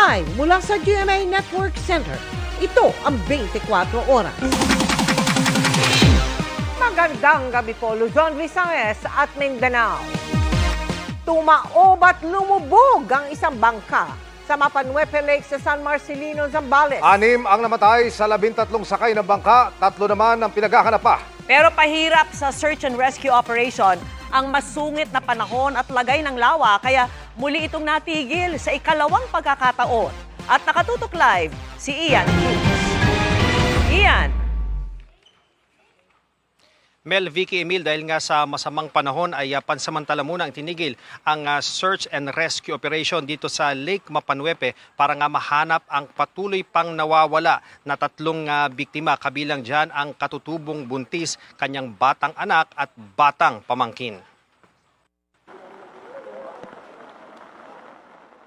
Live mula sa GMA Network Center, ito ang 24 Oras. Magandang gabi po, Luzon, Visayas at Mindanao. Tumaob at lumubog ang isang bangka sa Mapanuepe Lake sa San Marcelino, Zambales. 6 ang namatay sa 13 sakay ng bangka, 3 naman ang pinaghahanap pa. Pero pahirap sa search and rescue operation ang masungit na panahon at lagay ng lawa, kaya muli itong natigil sa ikalawang pagkakataon. At nakatutok live si Ian Cruz. Ian. Mel, Vicky, Emil, dahil nga sa masamang panahon ay pansamantala muna ang tinigil ang search and rescue operation dito sa Lake Mapanuepe para nga mahanap ang patuloy pang nawawala na 3 biktima, kabilang dyan ang katutubong buntis, kanyang batang anak at batang pamangkin.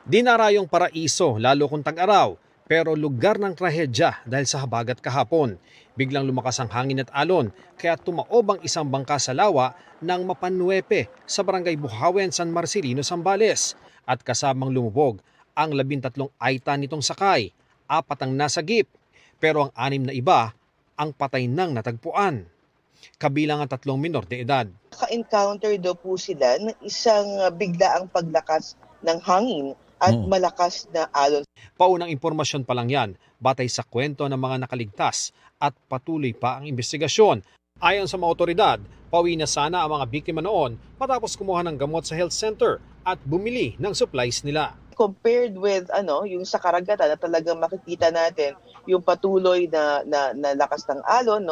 Dinarayong paraiso lalo kung tag-araw, pero lugar ng trahedya dahil sa habagat kahapon. Biglang lumakas ang hangin at alon, kaya tumaob ang isang bangka sa lawa ng Mapanuepe sa barangay Buhawen, San Marcelino, Zambales. At kasamang lumubog ang 13 aita nitong sakay, 4 ang nasagip, pero ang 6 na iba ang patay nang natagpuan. Kabilang ang 3 minor de edad. Naka-encounter daw po sila ng isang biglaang paglakas ng hangin at malakas na alon. Paunang impormasyon pa lang yan, batay sa kwento ng mga nakaligtas at patuloy pa ang investigasyon. Ayon sa mga otoridad, pauwi na sana ang mga biktima noon matapos kumuha ng gamot sa health center at bumili ng supplies nila. Compared with yung sa karagatan na talagang makikita natin yung patuloy na lakas ng alon,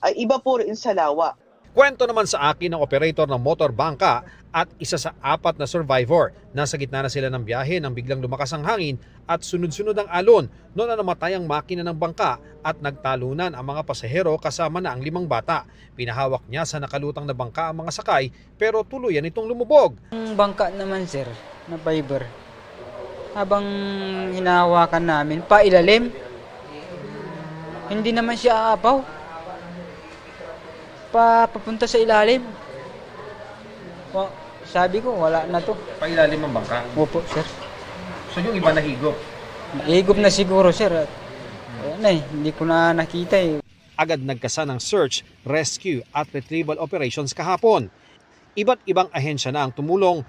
ay iba po rin sa lawa. Kwento naman sa akin ng operator ng motor bangka at isa sa 4 na survivor. Nasa gitna na sila ng biyahe nang biglang lumakas ang hangin at sunod-sunod ang alon. Noon na namatay ang makina ng bangka at nagtalunan ang mga pasahero kasama na ang 5 bata. Pinahawak niya sa nakalutang na bangka ang mga sakay pero tuluyan itong lumubog. Ang bangka naman sir, na fiber, habang hinahawakan namin, pailalim, hindi naman siya aapaw. Papunta sa ilalim. Sabi ko, wala na to. Pailalim ang bangka? Opo, sir. So yung iba nahigop? Nahigop na siguro, sir. Hindi ko na nakita eh. Agad nagkasa ng search, rescue at retrieval operations kahapon. Iba't ibang ahensya na ang tumulong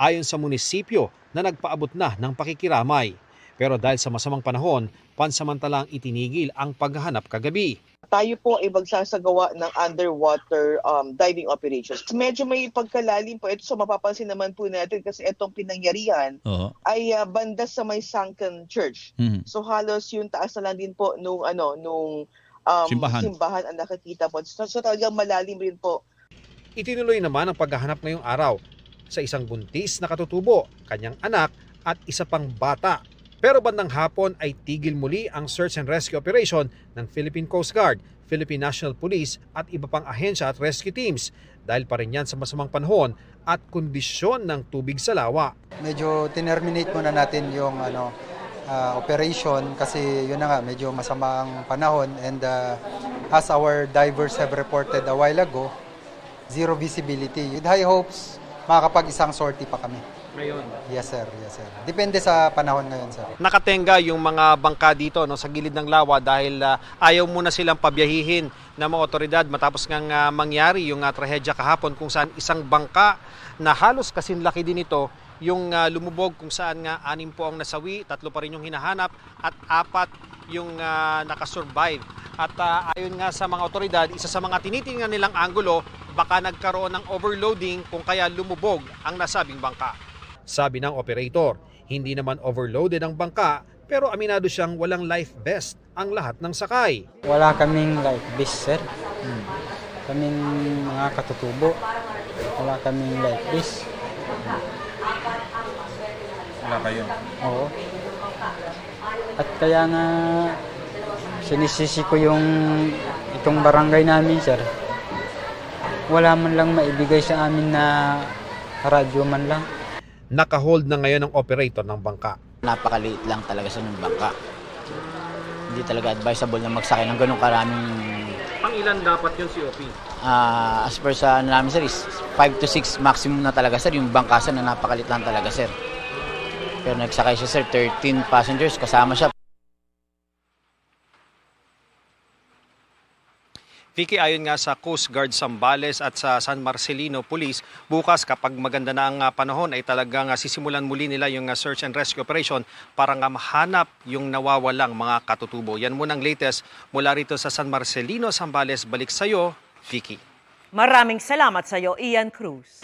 ayon sa munisipyo na nagpaabot na ng pakikiramay. Pero dahil sa masamang panahon, pansamantalang itinigil ang paghahanap kagabi. Tayo po ay magsasagawa ng underwater diving operations. Medyo may pagkalalim po ito, so mapapansin naman po natin kasi itong pinangyarihan ay banda sa may sunken church. So halos yung taas na lang din po nung simbahan ang nakikita po. So talagang malalim rin po. Itinuloy naman ang paghahanap ngayong araw sa isang buntis na katutubo, kanyang anak at isa pang bata. Pero bandang hapon ay tigil muli ang search and rescue operation ng Philippine Coast Guard, Philippine National Police at iba pang ahensya at rescue teams dahil pa rin yan sa masamang panahon at kondisyon ng tubig sa lawa. Medyo tinerminate muna natin yung operation kasi yun na nga, medyo masamang panahon and as our divers have reported a while ago, zero visibility. With high hopes, makakapag-isang sortie pa kami. Ngayon? Yes sir, yes sir. Depende sa panahon ngayon sir. Nakatenga yung mga bangka dito sa gilid ng lawa dahil ayaw muna silang pabiyahihin ng mga otoridad matapos ngang mangyari yung trahedya kahapon kung saan isang bangka na halos kasing laki din ito yung lumubog kung saan nga 6 po ang nasawi, 3 pa rin yung hinahanap at 4 yung nakasurvive. At ayon nga sa mga otoridad, isa sa mga tinitingnan nilang anggulo, baka nagkaroon ng overloading kung kaya lumubog ang nasabing bangka. Sabi ng operator, hindi naman overloaded ang bangka pero aminado siyang walang life vest ang lahat ng sakay. Wala kaming life vest, sir. Kaming mga katutubo, wala kaming life vest. Wala kayo? Oo. At kaya nga sinisisi ko itong barangay namin, sir. Wala man lang maibigay sa amin na radyo man lang. Nakahold na ngayon ang operator ng bangka. Napakaliit lang talaga sa ng bangka. Hindi talaga advisable na magsakay ng ganun karaming... Pang ilan dapat yung COP? As per sa namin sir is 5 to 6 maximum na talaga sir. Yung bangkasan na napakalit lang talaga sir. Pero nagsakay siya sir, 13 passengers kasama siya. Vicky, ayon nga sa Coast Guard Zambales at sa San Marcelino Police, bukas kapag maganda na ang panahon ay talagang sisimulan muli nila yung search and rescue operation para nga mahanap yung nawawalang mga katutubo. Yan muna ang latest mula rito sa San Marcelino, Zambales. Balik sa'yo, Vicky. Maraming salamat sa iyo, Ian Cruz.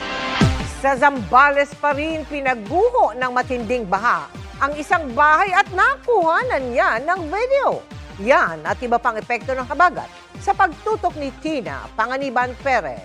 Sa Zambales pa rin pinaguho ng matinding baha ang isang bahay at nakuhanan niya ng video. Yan at iba pang epekto ng habagat sa pagtutok ni Tina Panganiban Perez.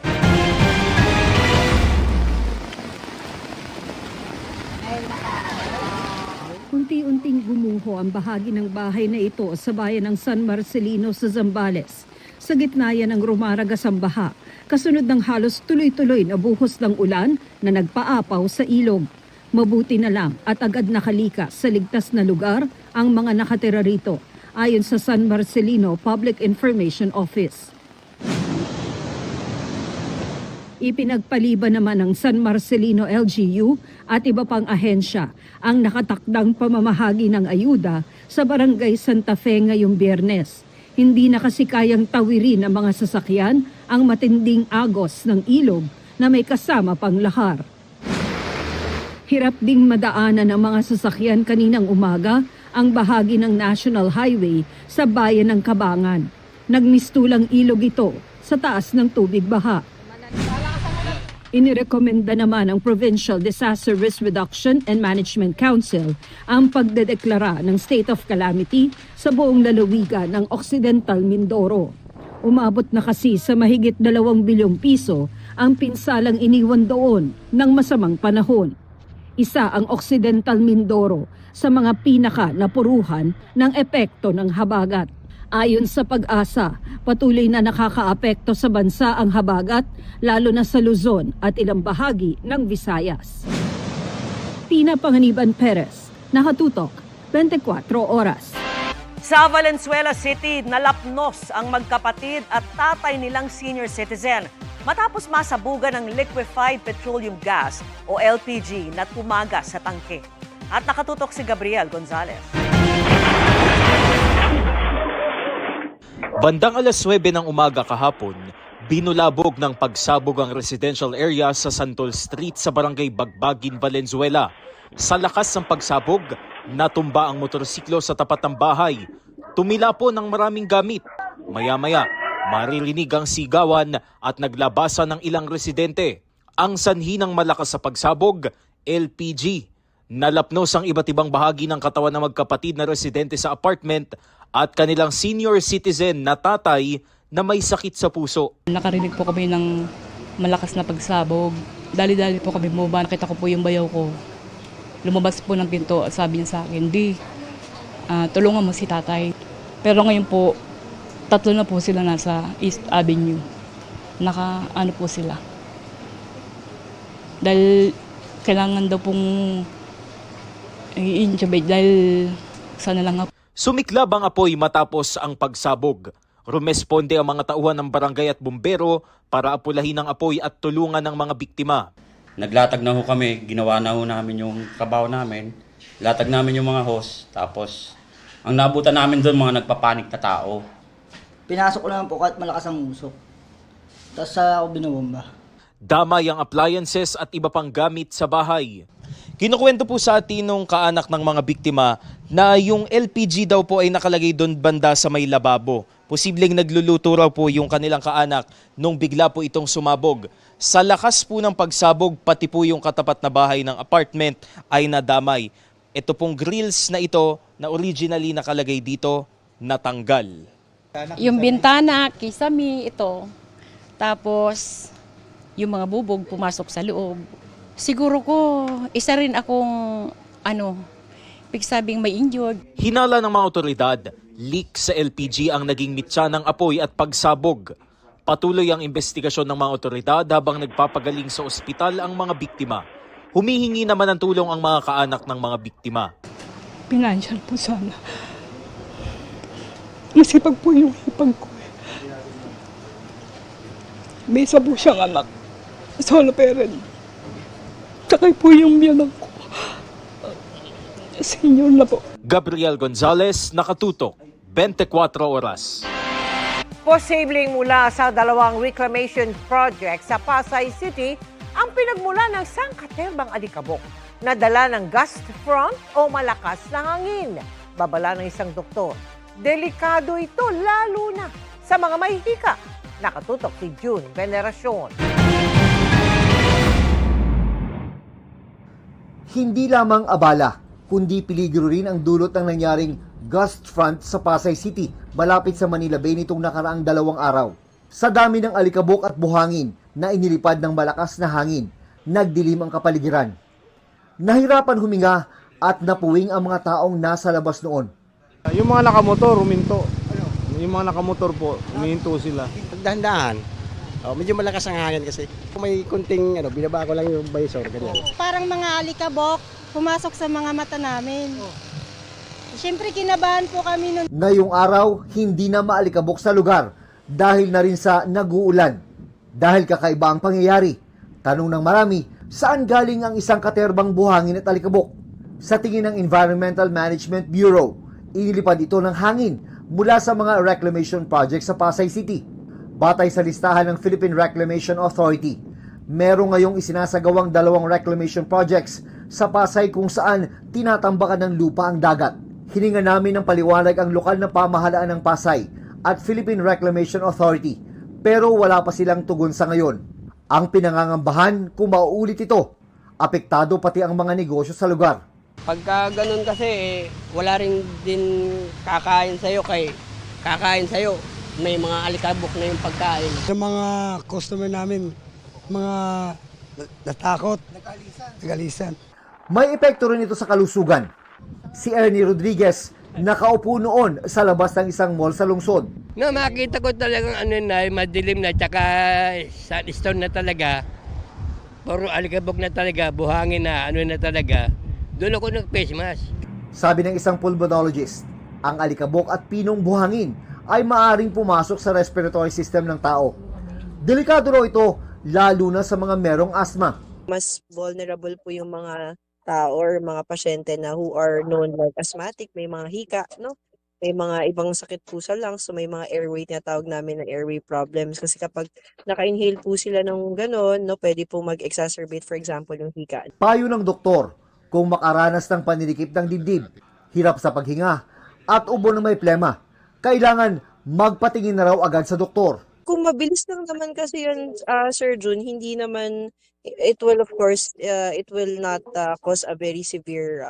Unti-unting gumuho ang bahagi ng bahay na ito sa bayan ng San Marcelino sa Zambales. Sa gitna yan ng rumaragas ang baha, kasunod ng halos tuloy-tuloy na buhos ng ulan na nagpaapaw sa ilog. Mabuti na lang at agad nakalikas sa ligtas na lugar ang mga nakatira rito, ayon sa San Marcelino Public Information Office. Ipinagpaliban naman ng San Marcelino LGU at iba pang ahensya ang nakatakdang pamamahagi ng ayuda sa Barangay Santa Fe ngayong Biyernes. Hindi na kasi kayang tawirin ng mga sasakyan ang matinding agos ng ilog na may kasama pang lahar. Hirap ding madaanan ng mga sasakyan kaninang umaga ang bahagi ng National Highway sa bayan ng Cabangan. Nagmistulang ilog ito sa taas ng tubig baha. Inirekomenda naman ng Provincial Disaster Risk Reduction and Management Council ang pagdedeklara ng state of calamity sa buong lalawigan ng Occidental Mindoro. Umabot na kasi sa mahigit 2 bilyong piso ang pinsalang iniwan doon ng masamang panahon. Isa ang Occidental Mindoro sa mga pinaka napuruhan ng epekto ng habagat. Ayon sa Pag-asa, patuloy na nakakaapekto sa bansa ang habagat, lalo na sa Luzon at ilang bahagi ng Visayas. Tina Panganiban Perez, nakatutok, 24 oras. Sa Valenzuela City, nalapnos ang magkapatid at tatay nilang senior citizen matapos masabugan ng liquefied petroleum gas o LPG na tumagas sa tangke. At nakatutok si Gabriel Gonzalez. Bandang alas 9 ng umaga kahapon, binulabog ng pagsabog ang residential area sa Santol Street sa Barangay Bagbagin, Valenzuela. Sa lakas ng pagsabog, natumba ang motorsiklo sa tapat ng bahay. Tumila po ng maraming gamit. Maya-maya, maririnig ang sigawan at naglabasan ng ilang residente. Ang sanhi ng malakas sa pagsabog, LPG. Nalapnos ang iba't ibang bahagi ng katawan ng magkapatid na residente sa apartment at kanilang senior citizen na tatay na may sakit sa puso. Nakarinig po kami ng malakas na pagsabog. Dali-dali po kami bumaba. Nakita ko po yung bayaw ko. Lumabas po ng pinto at sabi niya sa akin, "Di, tulungan mo si tatay." Pero ngayon po, 3 na po sila nasa East Avenue. Naka-ano po sila. Dahil kailangan daw pong i-intubate dahil sana lang nga. Sumiklab ang apoy matapos ang pagsabog. Rumesponde ang mga tauhan ng barangay at bumbero para apulahin ang apoy at tulungan ng mga biktima. Naglatag na ho kami, ginawa na ho namin yung trabaho namin. Latag namin yung mga hose, tapos ang nabutan namin doon mga nagpapanik na tao. Pinasok ko naman po kahit malakas ang usok. Tapos ako binubomba. Damay ang appliances at iba pang gamit sa bahay. Kinukwento po sa atin nung kaanak ng mga biktima na yung LPG daw po ay nakalagay doon banda sa may lababo. Posibleng nagluluto raw po yung kanilang kaanak nung bigla po itong sumabog. Sa lakas po ng pagsabog, pati po yung katapat na bahay ng apartment ay nadamay. Ito pong grills na ito na originally nakalagay dito, natanggal. Yung bintana, kisame, ito. Tapos, yung mga bubog pumasok sa loob. Siguro ko, isa rin akong, pigsabing may injured. Hinala ng mga otoridad, leak sa LPG ang naging mitsa ng apoy at pagsabog. Patuloy ang investigasyon ng mga otoridad habang nagpapagaling sa ospital ang mga biktima. Humihingi naman ng tulong ang mga kaanak ng mga biktima. Financial po sana. Masipag po yung hipag ko. May isa po siyang anak. Solo parent. Tsaka po yung biyanan ko. Senior na po. Gabriel Gonzalez, Nakatutok, 24 Oras. Posibleng mula sa dalawang reclamation project sa Pasay City ang pinagmula ng sangkaterbang alikabok na dala ng gust front o malakas na hangin. Babala ng isang doktor, delikado ito lalo na sa mga mahihika. Nakatutok si June Veneracion. Hindi lamang abala, kundi peligro rin ang dulot ng nangyaring gust front sa Pasay City, malapit sa Manila Bay nitong nakaraang 2 araw. Sa dami ng alikabok at buhangin na inilipad ng malakas na hangin, nagdilim ang kapaligiran. Nahirapan huminga at napuwing ang mga taong nasa labas noon. Yung mga nakamotor, huminto. Yung mga nakamotor po, huminto sila. Dahan-dahan. Medyo malakas ang hangin kasi. May kunting binaba ko lang yung visor, ganyan. Parang mga alikabok, pumasok sa mga mata namin. Siyempre kinabahan po kami nun. Ngayong araw, hindi na maalikabok sa lugar dahil na rin sa nag-uulan. Dahil kakaiba ang pangyayari. Tanong ng marami, saan galing ang isang katerbang buhangin at alikabok? Sa tingin ng Environmental Management Bureau, inilipad ito ng hangin mula sa mga reclamation project sa Pasay City. Batay sa listahan ng Philippine Reclamation Authority, meron ngayong isinasagawang 2 reclamation projects sa Pasay kung saan tinatambakan ng lupa ang dagat. Hininga namin ng paliwanag ang lokal na pamahalaan ng Pasay at Philippine Reclamation Authority, pero wala pa silang tugon sa ngayon. Ang pinangangambahan kung mauulit ito, apektado pati ang mga negosyo sa lugar. Pagka ganun kasi, wala rin din kakain sa'yo kakain sa'yo. May mga alikabok na yung pagkain. Sa mga customer namin, mga natakot, nagalisan. May epekto rin ito sa kalusugan. Si Ernie Rodriguez, nakaupo noon sa labas ng isang mall sa lungsod. No, makita ko talagang madilim na, tsaka sandstone na talaga. Puro alikabok na talaga, buhangin na, na talaga. Doon ako nag-face mask. Sabi ng isang pulmonologist, ang alikabok at pinong buhangin ay maaring pumasok sa respiratory system ng tao. Delikado raw ito, lalo na sa mga merong asthma. Mas vulnerable po yung mga tao or mga pasyente na who are known like asthmatic, may mga hika, no? May mga ibang sakit po sa lungs, so may mga airway na tawag namin na airway problems. Kasi kapag naka-inhale po sila ng gano'n, no, pwede po mag-exacerbate, for example, yung hika. Payo ng doktor, kung makaranas ng paninikip ng dibdib, hirap sa paghinga, at ubo na may plema, kailangan magpatingin na raw agad sa doktor. Kung mabilis lang naman kasi yun, Sir Jun, hindi naman, it will of course, it will not cause a very severe,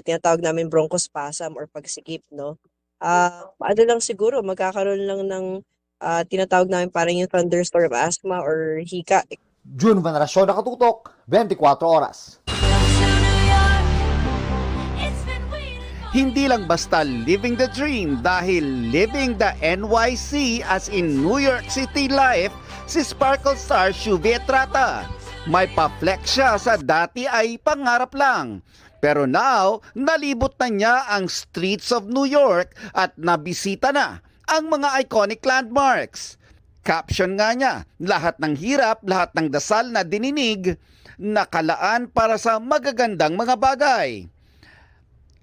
tinatawag namin bronchospasm or pagsikip, no? Ano lang siguro, magkakaroon lang ng tinatawag namin parang yung thunderstorm asthma or hika. June Veneracion, Nakatutok, 24 Oras. Hindi lang basta living the dream dahil living the NYC as in New York City life si Sparkle Star Shuvi Etrata. May pa-flex siya sa dati ay pangarap lang. Pero now, nalibot na niya ang streets of New York at nabisita na ang mga iconic landmarks. Caption nga niya, lahat ng hirap, lahat ng dasal na dininig, nakalaan para sa magagandang mga bagay.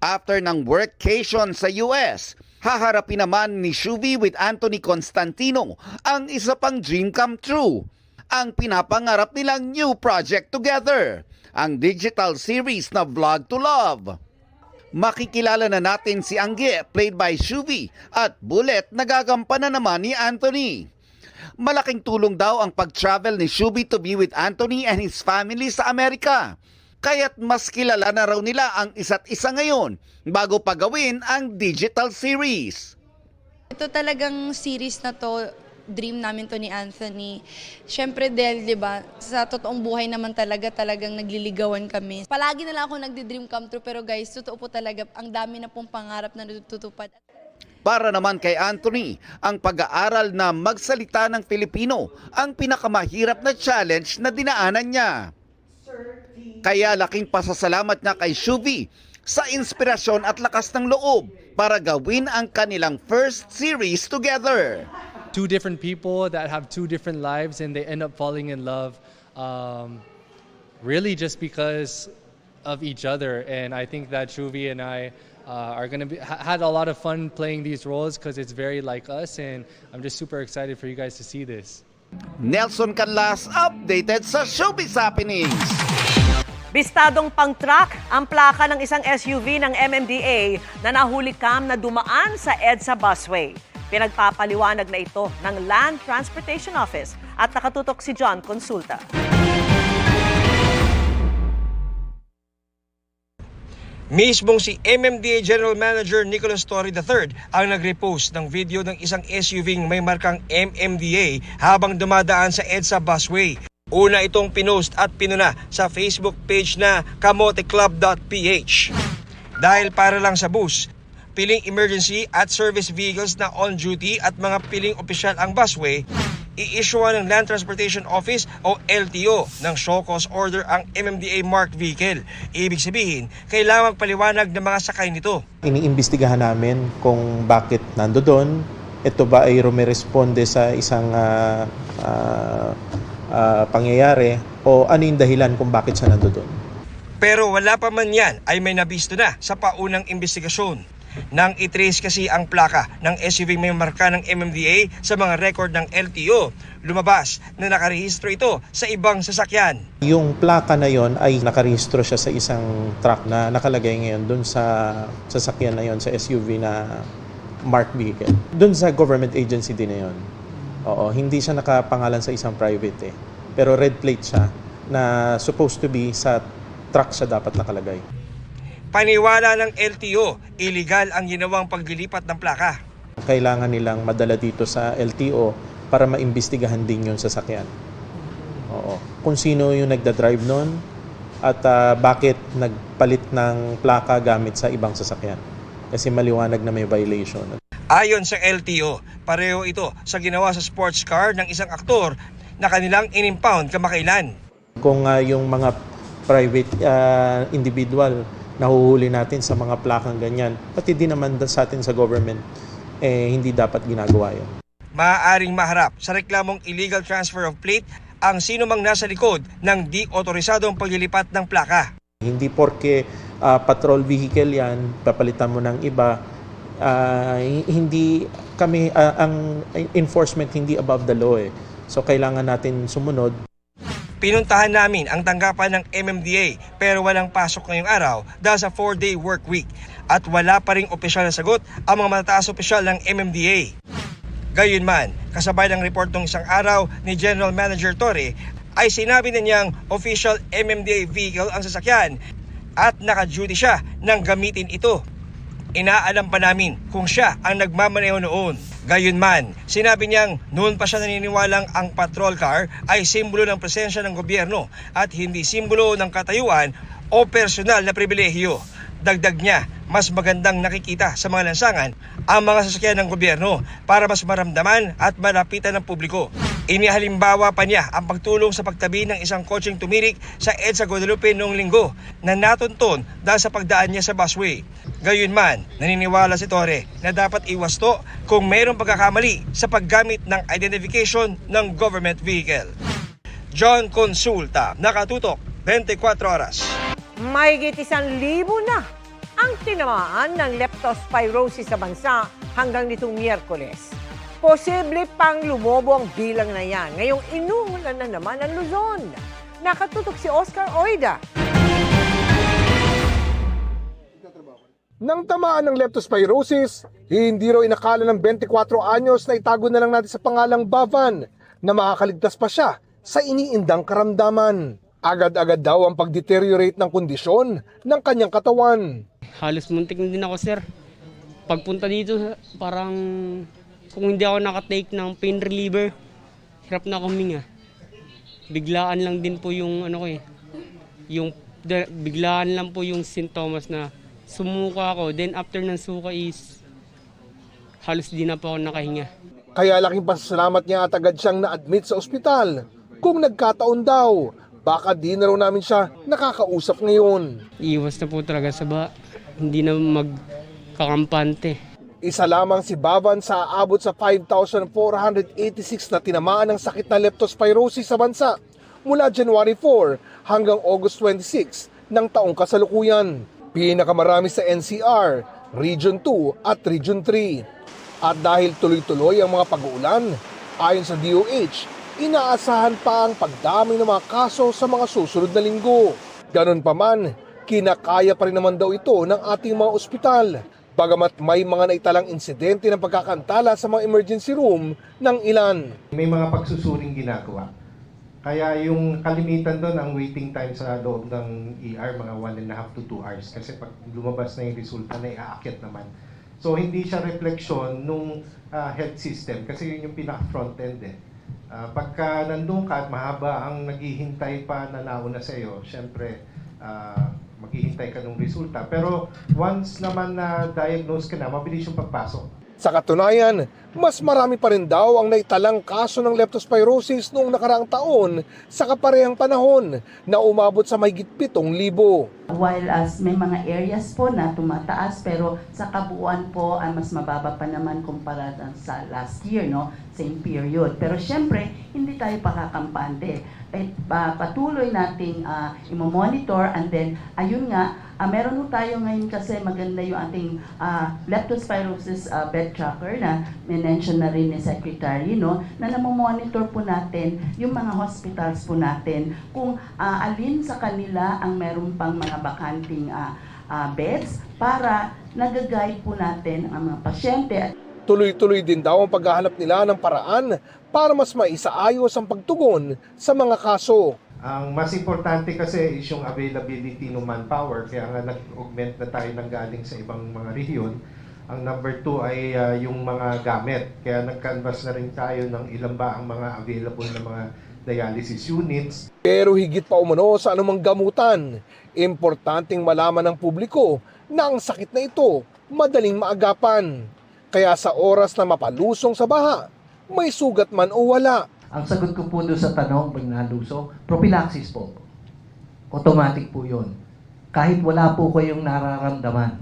After ng workcation sa US, haharapin naman ni Shuvi with Anthony Constantino ang isa pang dream come true. Ang pinapangarap nilang new project together, ang digital series na Vlog to Love. Makikilala na natin si Angge, played by Shuvi, at Bullet na gagampanan naman ni Anthony. Malaking tulong daw ang pag-travel ni Shuvi to be with Anthony and his family sa Amerika. Kaya't mas kilala na raw nila ang isa't isa ngayon bago pagawin ang digital series. Ito talagang series na to, dream namin to ni Anthony. Siyempre dahil, di ba, sa totoong buhay naman talagang nagliligawan kami. Palagi na lang ako nagdi-dream come true, pero guys, totoo po talaga, ang dami na pong pangarap na natutupad. Para naman kay Anthony, ang pag-aaral na magsalita ng Filipino ang pinakamahirap na challenge na dinaanan niya. Kaya laking pasasalamat niya kay Shuvi sa inspirasyon at lakas ng loob para gawin ang kanilang first series together. Two different people that have two different lives and they end up falling in love really just because of each other, and I think that Shuvi and I are going to had a lot of fun playing these roles because it's very like us, and I'm just super excited for you guys to see this. Nelson Canlas, updated sa Showbiz Happenings. Bistadong pang-truck ang plaka ng isang SUV ng MMDA na nahuli cam na dumaan sa EDSA busway. Pinagpapaliwanag na ito ng Land Transportation Office at nakatutok si John Consulta. Mismong si MMDA General Manager Nicholas Torre III ang nag-repost ng video ng isang SUV may markang MMDA habang dumadaan sa EDSA busway. Una itong pinost at pinuna sa Facebook page na kamoteclub.ph. Dahil para lang sa bus, piling emergency at service vehicles na on duty at mga piling opisyal ang busway, i-issuean ng Land Transportation Office o LTO ng show cause order ang MMDA marked vehicle. Ibig sabihin, kailangang paliwanag ng mga sakay nito. Iniimbestigahan namin kung bakit nando doon. Ito ba ay rumeresponde sa isang pangyayari o ano yung dahilan kung bakit siya nando doon. Pero wala pa man yan ay may nabisto na sa paunang investigasyon. Nang itrace kasi ang plaka ng SUV may marka ng MMDA sa mga record ng LTO, lumabas na nakarehistro ito sa ibang sasakyan. Yung plaka na yon ay nakarehistro siya sa isang truck na nakalagay ngayon doon sa sasakyan na yon, sa SUV na marked vehicle. Doon sa government agency din na yon. Oo, hindi siya nakapangalan sa isang private Pero red plate siya na supposed to be sa truck siya dapat nakalagay. Paniwala ng LTO, illegal ang ginawang paglilipat ng plaka. Kailangan nilang madala dito sa LTO para maimbestigahan din yung sasakyan. Oo. Kung sino yung nagda-drive nun at bakit nagpalit ng plaka gamit sa ibang sasakyan. Kasi maliwanag na may violation. Ayon sa LTO, pareho ito sa ginawa sa sports car ng isang aktor na kanilang in-impound kamakailan. Kung yung mga private individual nahuhuli natin sa mga plakang ganyan, pati din naman sa atin sa government, hindi dapat ginagawa yun. Maaaring maharap sa reklamong illegal transfer of plate ang sino mang nasa likod ng di otorisadong paglilipat ng plaka. Hindi porke patrol vehicle yan, papalitan mo ng iba, hindi kami, ang enforcement hindi above the law So kailangan natin sumunod. Pinuntahan namin ang tanggapan ng MMDA pero walang pasok ngayong araw dahil sa 4-day work week at wala pa ring opisyal na sagot ang mga matataas opisyal ng MMDA. Gayunman, kasabay ng report ng isang araw ni General Manager Torre ay sinabi na niyang official MMDA vehicle ang sasakyan at naka-duty siya nang gamitin ito. Inaalam pa namin kung siya ang nagmamaneho noon. Gayunman, sinabi niyang noon pa siya naniniwalang ang patrol car ay simbolo ng presensya ng gobyerno at hindi simbolo ng katayuan o personal na pribilehiyo. Dagdag niya, mas magandang nakikita sa mga lansangan ang mga sasakyan ng gobyerno para mas maramdaman at malapitan ng publiko. Inihalimbawa pa niya ang pagtulong sa pagtabi ng isang kotseng tumirik sa EDSA Guadalupe noong linggo na natunton dahil sa pagdaan niya sa busway. Gayunman, naniniwala si Torre na dapat iwasto kung mayroong pagkakamali sa paggamit ng identification ng government vehicle. John Consulta, nakatutok, 24 oras. Mahigit 1,000 na ang tinamaan ng leptospirosis sa bansa hanggang nitong Miyerkules. Posible pang lumobo ang bilang na yan. Ngayong inuulan na naman ang Luzon. Nakatutok si Oscar Oida. Nang tamaan ng leptospirosis, hindi raw inakala ng 24 anyos na itago na lang natin sa pangalang Bavan na makakaligtas pa siya sa iniindang karamdaman. Agad-agad daw ang pag-deteriorate ng kondisyon ng kanyang katawan. Halos muntik na din ako, sir. Pagpunta dito, parang kung hindi ako nakatake ng pain reliever, hirap na huminga. Biglaan lang din po yung biglaan lang po yung sintomas na sumuka ako. Then after ng suka is halos di na po ako nakahinga. Kaya laking pasasalamat niya at agad siyang na-admit sa ospital. Kung nagkataon daw, baka di na raw namin siya nakakausap ngayon. Iwas na po talaga sa hindi na magkakampante. Isa lamang si Bavan sa aabot sa 5,486 na tinamaan ng sakit na leptospirosis sa bansa mula January 4 hanggang August 26 ng taong kasalukuyan. Pinakamarami sa NCR, Region 2 at Region 3. At dahil tuloy-tuloy ang mga pag-uulan, ayon sa DOH, inaasahan pa ang pagdami ng mga kaso sa mga susunod na linggo. Ganon pa man, kinakaya pa rin naman daw ito ng ating mga ospital. Bagamat may mga naitalang insidente ng pagkakantala sa mga emergency room ng ilan. May mga pagsusuring ginagawa. Kaya yung kalimitan doon, ang waiting time sa loob ng ER, mga 1.5 to 2 hours. Kasi pag lumabas na yung resulta na iaakyat naman. So hindi siya refleksyon nung health system kasi yun yung pinaka-front end eh. Pagka nandun ka at mahaba ang naghihintay pa na nauna sa iyo, syempre maghihintay ka ng resulta. Pero once naman na diagnose ka na, mabilis yung pagpasok. Sa katunayan, mas marami pa rin daw ang naitalang kaso ng leptospirosis noong nakaraang taon sa kaparehang panahon na umabot sa mahigit 7,000. While may mga areas po na tumataas pero sa kabuuan po ay mas mababa pa naman kumpara sa last year, no? Same period. Pero syempre, hindi tayo pakakampante. Patuloy nating i-monitor and then, ayun nga, meron po tayo ngayon kasi maganda yung ating leptospirosis bed tracker na mention na rin ni Secretary, no? Na namomonitor po natin yung mga hospitals po natin kung alin sa kanila ang meron pang mga bakanting beds para nag-guide po natin ang mga pasyente. Tuloy-tuloy din daw ang paghahanap nila ng paraan para mas maisaayos ang pagtugon sa mga kaso. Ang mas importante kasi is yung availability ng manpower. Kaya nga nag-augment na tayo ng galing sa ibang mga rehiyon. Ang number 2 ay yung mga gamit. Kaya nag-canvas na rin tayo ng ilan ba ang mga available na mga dialysis units. Pero higit pa umano sa anumang gamutan, importanteng malaman ng publiko na ang sakit na ito madaling maagapan. Kaya sa oras na mapalusong sa baha, may sugat man o wala. Ang sagot ko po doon sa tanong, pag nalusong, prophylaxis po. Automatic po yun. Kahit wala po kayong nararamdaman.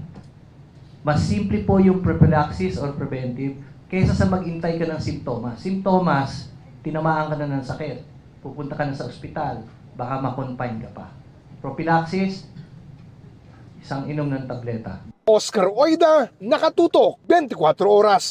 Mas simple po yung prophylaxis or preventive kaysa sa mag-intay ka ng simptomas. Simptomas, tinamaan ka na ng sakit. Pupunta ka na sa ospital, baka ma-confine ka pa. Prophylaxis, isang inom ng tableta. Oscar Oida, Nakatutok, 24 Oras.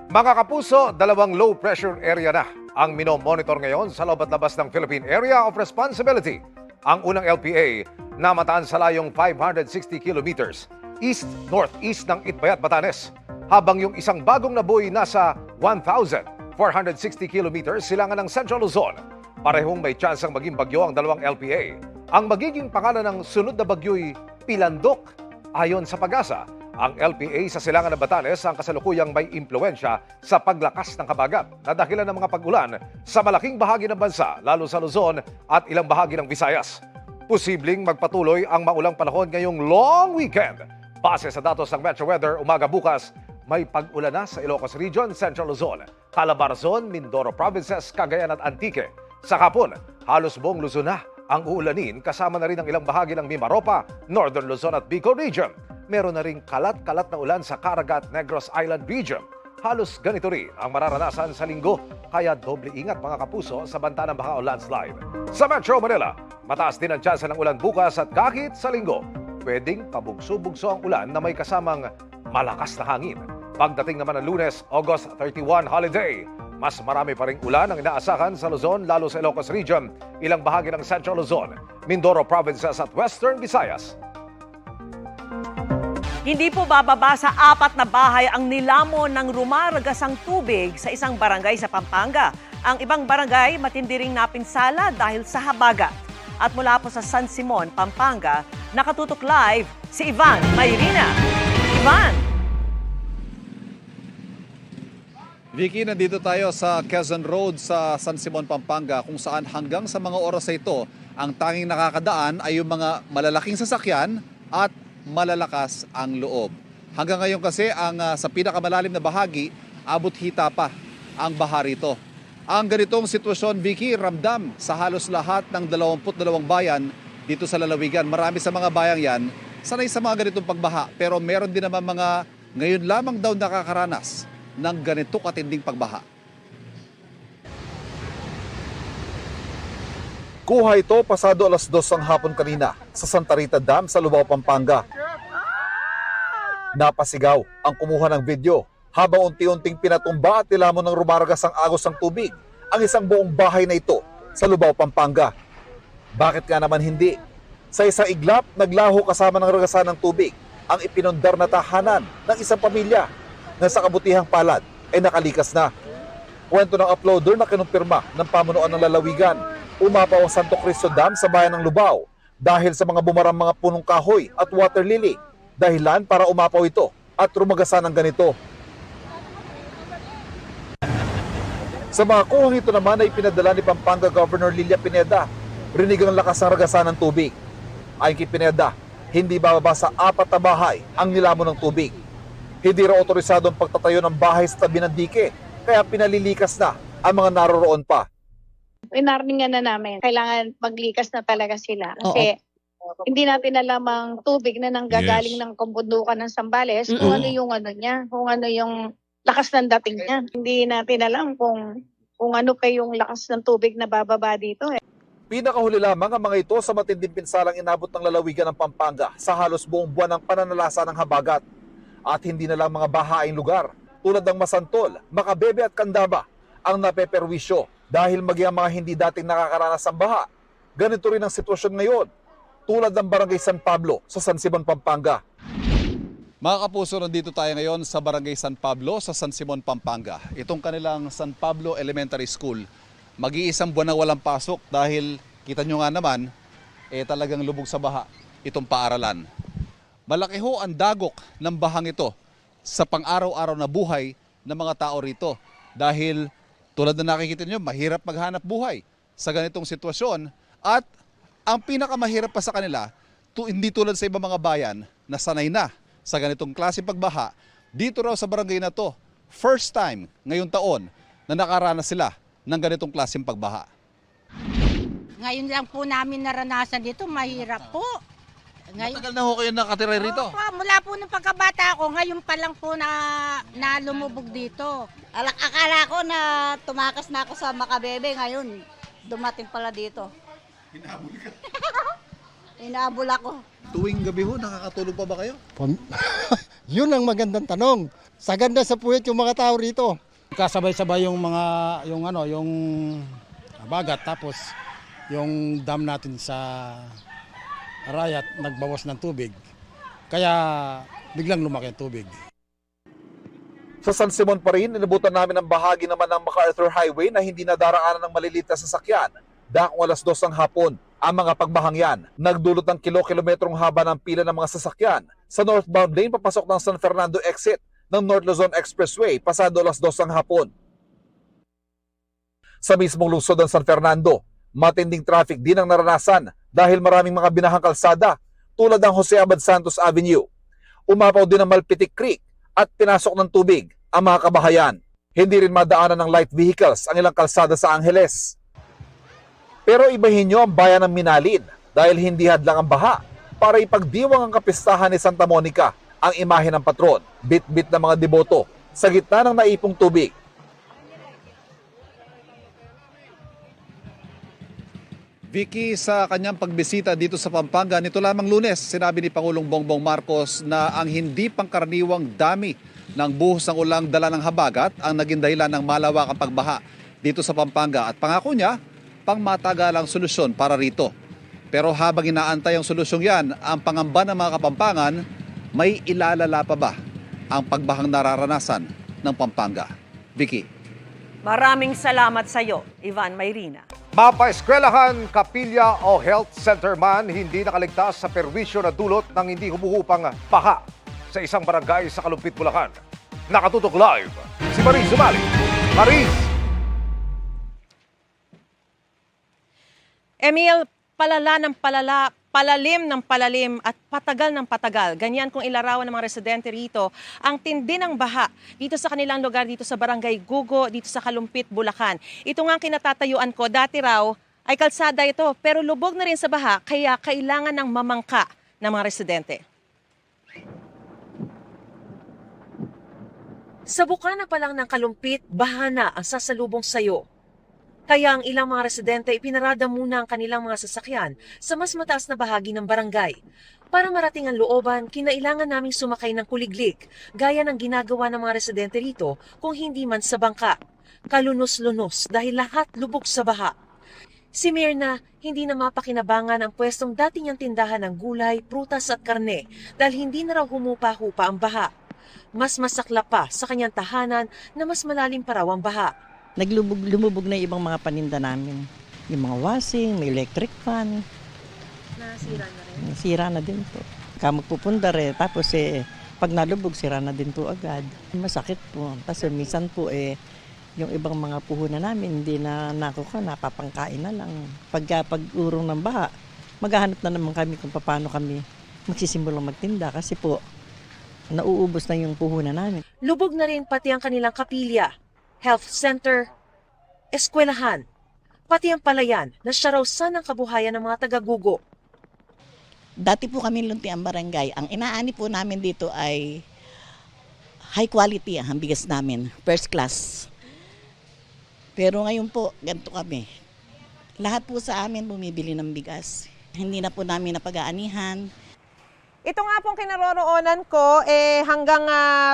Mga kapuso, 2 low pressure area na ang minomonitor ngayon sa loob at labas ng Philippine Area of Responsibility. Ang unang LPA na mataan sa layong 560 kilometers east-northeast ng Itbayat, Batanes. Habang yung isang bagong nabuoy nasa 1,460 kilometers silangan ng Central Luzon. Parehong may tsansang maging bagyo ang 2 LPA. Ang magiging pangalan ng sunod na bagyo'y Pilandok. Ayon sa Pag-asa, ang LPA sa silangan ng Batanes ang kasalukuyang may impluensya sa paglakas ng habagat na dahilan ng mga pag-ulan sa malaking bahagi ng bansa, lalo sa Luzon at ilang bahagi ng Visayas. Posibleng magpatuloy ang maulang panahon ngayong long weekend. Base sa datos ng Metro Weather, umaga bukas, may pag-ulan na sa Ilocos Region, Central Luzon, Calabarzon, Mindoro Provinces, Cagayan at Antique. Sa hapon, halos buong Luzon na ang uulanin kasama na rin ang ilang bahagi ng Mimaropa, Northern Luzon at Bicol Region. Meron na rin kalat-kalat na ulan sa Caraga at Negros Island Region. Halos ganito rin ang mararanasan sa linggo, kaya doble ingat mga kapuso sa banta ng baha o landslide. Sa Metro Manila, mataas din ang tsansa ng ulan bukas at kahit sa linggo, pwedeng pabugso-bugso ang ulan na may kasamang malakas na hangin. Pagdating naman ng Lunes, August 31 holiday, mas marami pa ring ulan ang inaasahan sa Luzon, lalo sa Ilocos Region, ilang bahagi ng Central Luzon, Mindoro Provinces at Western Visayas. Hindi po bababa sa 4 na bahay ang nilamon ng rumaragasang tubig sa isang barangay sa Pampanga. Ang ibang barangay matindi ring napinsala dahil sa habagat. At mula po sa San Simon, Pampanga, nakatutok live si Ivan Mayrina. Ivan! Vicky, nandito tayo sa Quezon Road sa San Simon, Pampanga kung saan hanggang sa mga oras na ito, ang tanging nakakadaan ay yung mga malalaking sasakyan at malalakas ang loob. Hanggang ngayon kasi sa pinakamalalim na bahagi, abot hita pa ang baha rito. Ang ganitong sitwasyon, Vicky, ramdam sa halos lahat ng 22 bayan dito sa lalawigan. Marami sa mga bayang yan, sanay sa mga ganitong pagbaha, pero meron din naman mga ngayon lamang daw nakakaranas ng ganito katinding pagbaha. Kuha ito pasado alas 2 ng hapon kanina sa Santa Rita Dam sa Lubao, Pampanga. Napasigaw ang kumuha ng video habang unti-unting pinatumba at nilamon ng rumaragas ang agos ng tubig ang isang buong bahay na ito sa Lubao, Pampanga. Bakit nga naman hindi? Sa isang iglap, naglaho kasama ng ragasan ng tubig ang ipinundar na tahanan ng isang pamilya na sa kabutihang palad ay nakalikas na. Kwento ng uploader na kinumpirma ng pamunuan ng lalawigan, umapaw ang Santo Cristo Dam sa bayan ng Lubao dahil sa mga bumarang mga punong kahoy at water lily. Dahilan para umapaw ito at rumagasan ng ganito. Sa mga kuhang ito naman ay pinadala ni Pampanga Governor Lilia Pineda. Rinig ang lakas ng ragasan ng tubig. Ayon kay Pineda, hindi bababa sa 4 na bahay ang nilamon ng tubig. Hindi raw otorisado ang pagtatayo ng bahay sa tabi ng dike, kaya pinalilikas na ang mga naroroon pa. Winarningan na namin. Kailangan maglikas na talaga sila. Kasi hindi natin alam ang tubig na nanggagaling ng kumbundukan ng Zambales kung ano yung ano niya, kung ano yung lakas ng dating niya. Hindi natin alam kung ano pa yung lakas ng tubig na bababa dito. Pinakahuli lamang ang mga ito sa matinding pinsalang inabot ng lalawigan ng Pampanga sa halos buong buwan ng pananalasa ng habagat. At hindi na lang mga bahaing lugar tulad ng Masantol, Macabebe at Candaba ang napeperwisyo dahil maging ang mga hindi dating nakakaranas ng baha. Ganito rin ang sitwasyon ngayon tulad ng Barangay San Pablo sa San Simon, Pampanga. Mga kapuso, nandito tayo ngayon sa Barangay San Pablo sa San Simon, Pampanga. Itong kanilang San Pablo Elementary School. Mag-iisang buwan na walang pasok dahil kita nyo nga naman, talagang lubog sa baha itong paaralan. Malaki ho ang dagok ng bahang ito sa pang-araw-araw na buhay ng mga tao rito. Dahil tulad na nakikita nyo, mahirap maghanap buhay sa ganitong sitwasyon. At ang pinakamahirap pa sa kanila, hindi tulad sa ibang mga bayan na sanay na sa ganitong klase pagbaha, dito raw sa barangay na to, first time ngayong taon na nakaranas sila ng ganitong klaseng pagbaha. Ngayon lang po namin naranasan dito, mahirap po. Matagal na ho kayo nakatira rito? Opo, mula po nung pagkabata ko, ngayon pa lang po na lumubog dito. Akala ko na tumakas na ako sa Macabebe, ngayon dumating pala dito. Hinabol ka? Inaabol ako. Tuwing gabi ho, nakakatulog pa ba kayo? Yun ang magandang tanong. Saganda sa puwet yung mga tao rito. Kasabay-sabay yung yung bagat, tapos yung dam natin sa Arayat nagbawas ng tubig. Kaya biglang lumaki ang tubig. Sa San Simon pa rin, inabutan namin ang bahagi naman ng MacArthur Highway na hindi nadaraanan ng maliliit na sasakyan. Dakong alas 2 ng hapon, ang mga pagbahang yan nagdulot ng kilometrong haba ng pila ng mga sasakyan sa northbound lane papasok ng San Fernando exit ng North Luzon Expressway pasado alas 2 ng hapon. Sa mismong lungsod ng San Fernando, matinding traffic din ang naranasan dahil maraming mga binahang kalsada tulad ng Jose Abad Santos Avenue. Umapaw din ang Malpitic Creek at pinasok ng tubig ang mga kabahayan. Hindi rin madaanan ng light vehicles ang ilang kalsada sa Angeles. Pero ibahin nyo ang bayan ng Minalin dahil hindi hadlang ang baha para ipagdiwang ang kapistahan ni Santa Monica ang imahe ng patron, bit-bit ng mga deboto sa gitna ng naipong tubig. Vicky, sa kanyang pagbisita dito sa Pampanga, nito lamang Lunes, sinabi ni Pangulong Bongbong Marcos na ang hindi pangkaraniwang dami ng buhos ng ulang dala ng habagat ang naging dahilan ng malawakang pagbaha dito sa Pampanga at pangako niya, pangmatagalang solusyon para rito. Pero habang inaantay ang solusyong yan, ang pangamba ng mga Kapampangan, may ilalala pa ba ang pagbahang nararanasan ng Pampanga? Vicky. Maraming salamat sa iyo, Ivan Mayrina. Mapaeskwelahan, kapilya o health center man, hindi nakaligtas sa perwisyo na dulot ng hindi humuhupang baha sa isang barangay sa Kalumpit, Bulacan. Nakatutok live si Maris Zumali. Maris! Emil, palala ng palala, palalim ng palalim at patagal ng patagal. Ganyan kung ilarawan ng mga residente rito ang tindi ng baha dito sa kanilang lugar, dito sa Barangay Gugo, dito sa Kalumpit, Bulacan. Ito nga ang kinatatayuan ko. Dati raw ay kalsada ito, pero lubog na rin sa baha, kaya kailangan ng mamangka ng mga residente. Sa bukana pa lang ng Kalumpit, baha na ang sasalubong sayo. Kaya ang ilang mga residente ipinarada muna ang kanilang mga sasakyan sa mas mataas na bahagi ng barangay. Para marating ang looban, kinailangan naming sumakay ng kuliglig, gaya ng ginagawa ng mga residente rito kung hindi man sa bangka. Kalunos-lunos dahil lahat lubog sa baha. Si Mirna, hindi na mapakinabangan ang pwestong dati niyang tindahan ng gulay, prutas at karne dahil hindi na raw humupa-hupa ang baha. Mas masakla pa sa kanyang tahanan na mas malalim pa raw ang baha. Lumubog na yung ibang mga paninda namin. Yung mga washing, may electric fan. Nasira na rin? Nasira na din po. Magpupundar tapos pag nalubog, sira na din po agad. Masakit po. Tapos minsan po yung ibang mga puhunan namin, hindi na nakuha, napapangkain na lang. Pag-urong ng baha, maghahanap na naman kami kung paano kami magsisimulang magtinda kasi po, nauubos na yung puhunan namin. Lubog na rin pati ang kanilang kapilya, health center, eskwelahan, pati ang palayan na siya raw sanang kabuhayan ng mga taga-Gugo. Dati po kami luntiang barangay. Ang inaani po namin dito ay high quality ang bigas namin, first class. Pero ngayon po, ganito kami. Lahat po sa amin bumibili ng bigas. Hindi na po namin napag-aanihan. Ito nga pong kinaroroonan ko, hanggang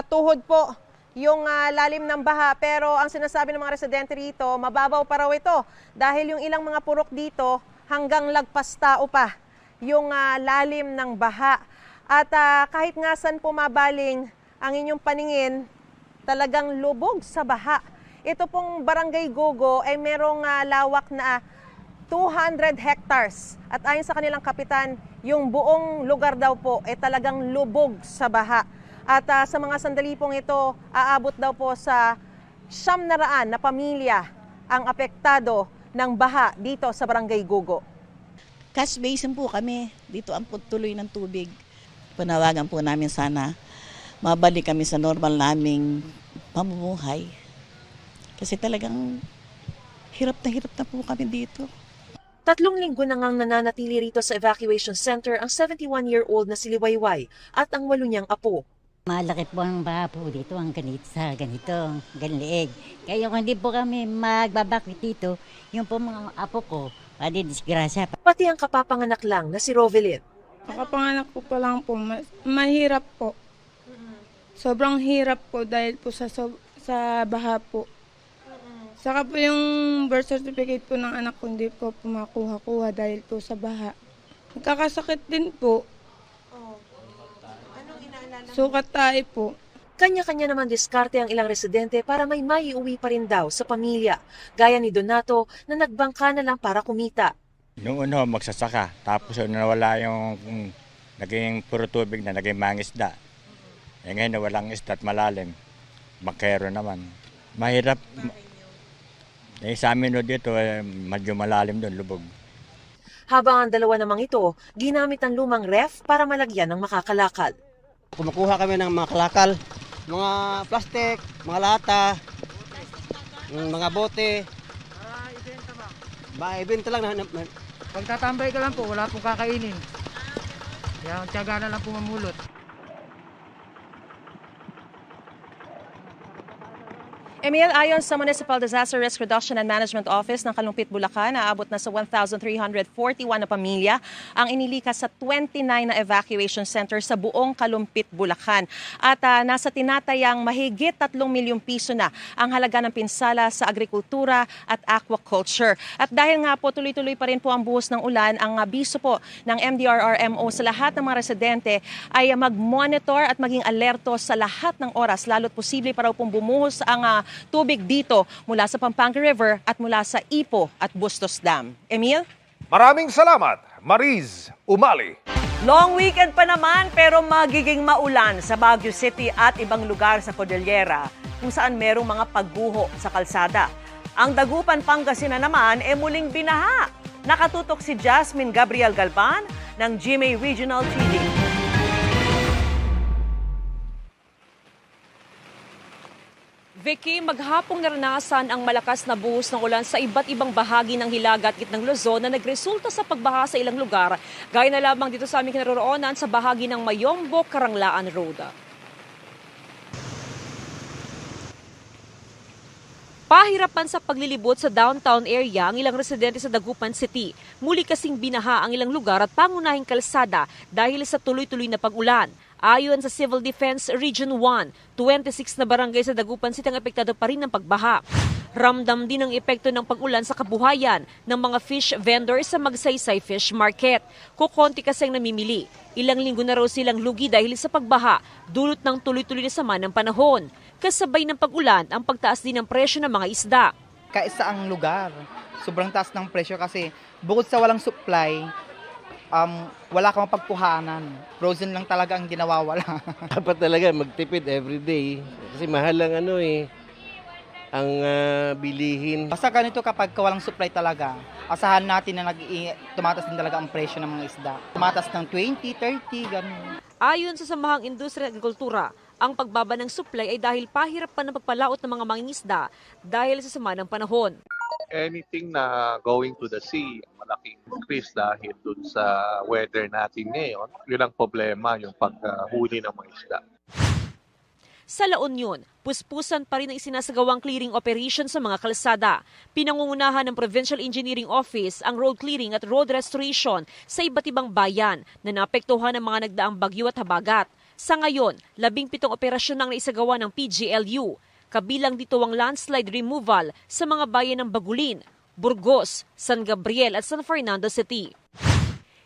tuhod po yung lalim ng baha. Pero ang sinasabi ng mga residente rito, mababaw pa raw ito. Dahil yung ilang mga purok dito, hanggang lagpas tao pa yung lalim ng baha. At kahit nga saan pumabaling ang inyong paningin, talagang lubog sa baha. Ito pong Barangay Gugo ay merong lawak na 200 hectares. At ayon sa kanilang kapitan, yung buong lugar daw po ay talagang lubog sa baha. At sa mga sandali pong ito, aabot daw po sa 900 na pamilya ang apektado ng baha dito sa Barangay Gugo. Cash basin po kami. Dito ang tuloy ng tubig. Panawagan po namin sana mabalik kami sa normal naming pamumuhay. Kasi talagang hirap na po kami dito. 3 linggo na ngang nananatili rito sa evacuation center ang 71-year-old na si Liwayway at ang 8 niyang apo. Malaki po ang baha po dito, ang ganito, ganliig. Kaya kung hindi po kami magbabakit dito, yung po mga apo ko, disgrasya. Pati ang kapapanganak lang na si Rovelyn. Kapapanganak ko pa lang po, mahirap po. Sobrang hirap po dahil po sa baha po. Saka po yung birth certificate po ng anak ko hindi po makuha-kuha dahil po sa baha. Nagkakasakit din po. Sukat tayo po. Kanya-kanya naman diskarte ang ilang residente para may maiuwi pa rin daw sa pamilya. Gaya ni Donato na nagbangka na lang para kumita. Noong magsasaka, tapos nawala yung naging puro tubig na naging mangisda. Ngayon nawalang isda at malalim. Makero naman. Mahirap. Sa amin dito, medyo malalim doon, lubog. Habang ang dalawa namang ito, ginamit ang lumang ref para malagyan ng makakalakal. Kumukuha kami ng mga kalakal, mga plastic, mga lata, mga bote. Ibenta lang. Pagtatambay ka lang po, wala pong kakainin. Kaya ang tiyaga na lang po mamulot. Emil, ayon sa Municipal Disaster Risk Reduction and Management Office ng Kalumpit, Bulacan, naabot na sa 1,341 na pamilya ang inilikas sa 29 na evacuation center sa buong Kalumpit, Bulacan. At nasa tinatayang mahigit 3 milyong piso na ang halaga ng pinsala sa agrikultura at aquaculture. At dahil nga po tuloy-tuloy pa rin po ang buhos ng ulan, ang abiso po ng MDRRMO sa lahat ng mga residente ay mag-monitor at maging alerto sa lahat ng oras, lalo't posible pa raw pong bumuhos ang tubig dito mula sa Pampanga River at mula sa Ipo at Bustos Dam. Emil? Maraming salamat, Mariz Umali. Long weekend pa naman pero magiging maulan sa Baguio City at ibang lugar sa Cordillera kung saan merong mga pagguho sa kalsada. Ang Dagupan, Pangasinan naman muling binaha. Nakatutok si Jasmine Gabriel Galban ng GMA Regional TV. Vicky, maghapong naranasan ang malakas na buhos ng ulan sa iba't ibang bahagi ng Hilaga at Gitnang Luzon na nagresulta sa pagbaha sa ilang lugar. Gaya na lamang dito sa aming kinaroroonan sa bahagi ng Mayombo, Karanglaan Road. Pahirapan sa paglilibot sa downtown area ang ilang residente sa Dagupan City. Muli kasing binaha ang ilang lugar at pangunahing kalsada dahil sa tuloy-tuloy na pag-ulan. Ayon sa Civil Defense Region 1, 26 na barangay sa Dagupan City ang apektado pa rin ng pagbaha. Ramdam din ang epekto ng pag-ulan sa kabuhayan ng mga fish vendors sa Magsaysay Fish Market. Kukonti kasi ang namimili. Ilang linggo na raw silang lugi dahil sa pagbaha, dulot ng tuloy-tuloy na sama ng panahon. Kasabay ng pag-ulan ang pagtaas din ng presyo ng mga isda. Kaisa ang lugar, sobrang taas ng presyo kasi bukod sa walang supply, wala kang mapagkuhanan. Frozen lang talaga ang ginawawala. Dapat talaga magtipid everyday kasi mahal ang ang bilihin. Basta ganito kapag walang supply talaga, asahan natin na tumatas din talaga ang presyo ng mga isda. Tumatas ng 20, 30, ganun. Ayon sa Samahang Industriya at Agrikultura, ang pagbaba ng supply ay dahil pahirap pa ng pagpalaot ng mga mangingisda dahil sa sama ng panahon. Anything na going to the sea, malaking increase dahil dun sa weather natin ngayon. Yun ang problema, yung paghuli ng mga isda. Sa La Union, puspusan pa rin ang isinasagawang clearing operation sa mga kalsada. Pinangungunahan ng Provincial Engineering Office ang road clearing at road restoration sa iba't ibang bayan na naapektuhan ng mga nagdaang bagyo at habagat. Sa ngayon, 17 operasyon ang naisagawa ng PGLU. Kabilang dito ang landslide removal sa mga bayan ng Bagulin, Burgos, San Gabriel at San Fernando City.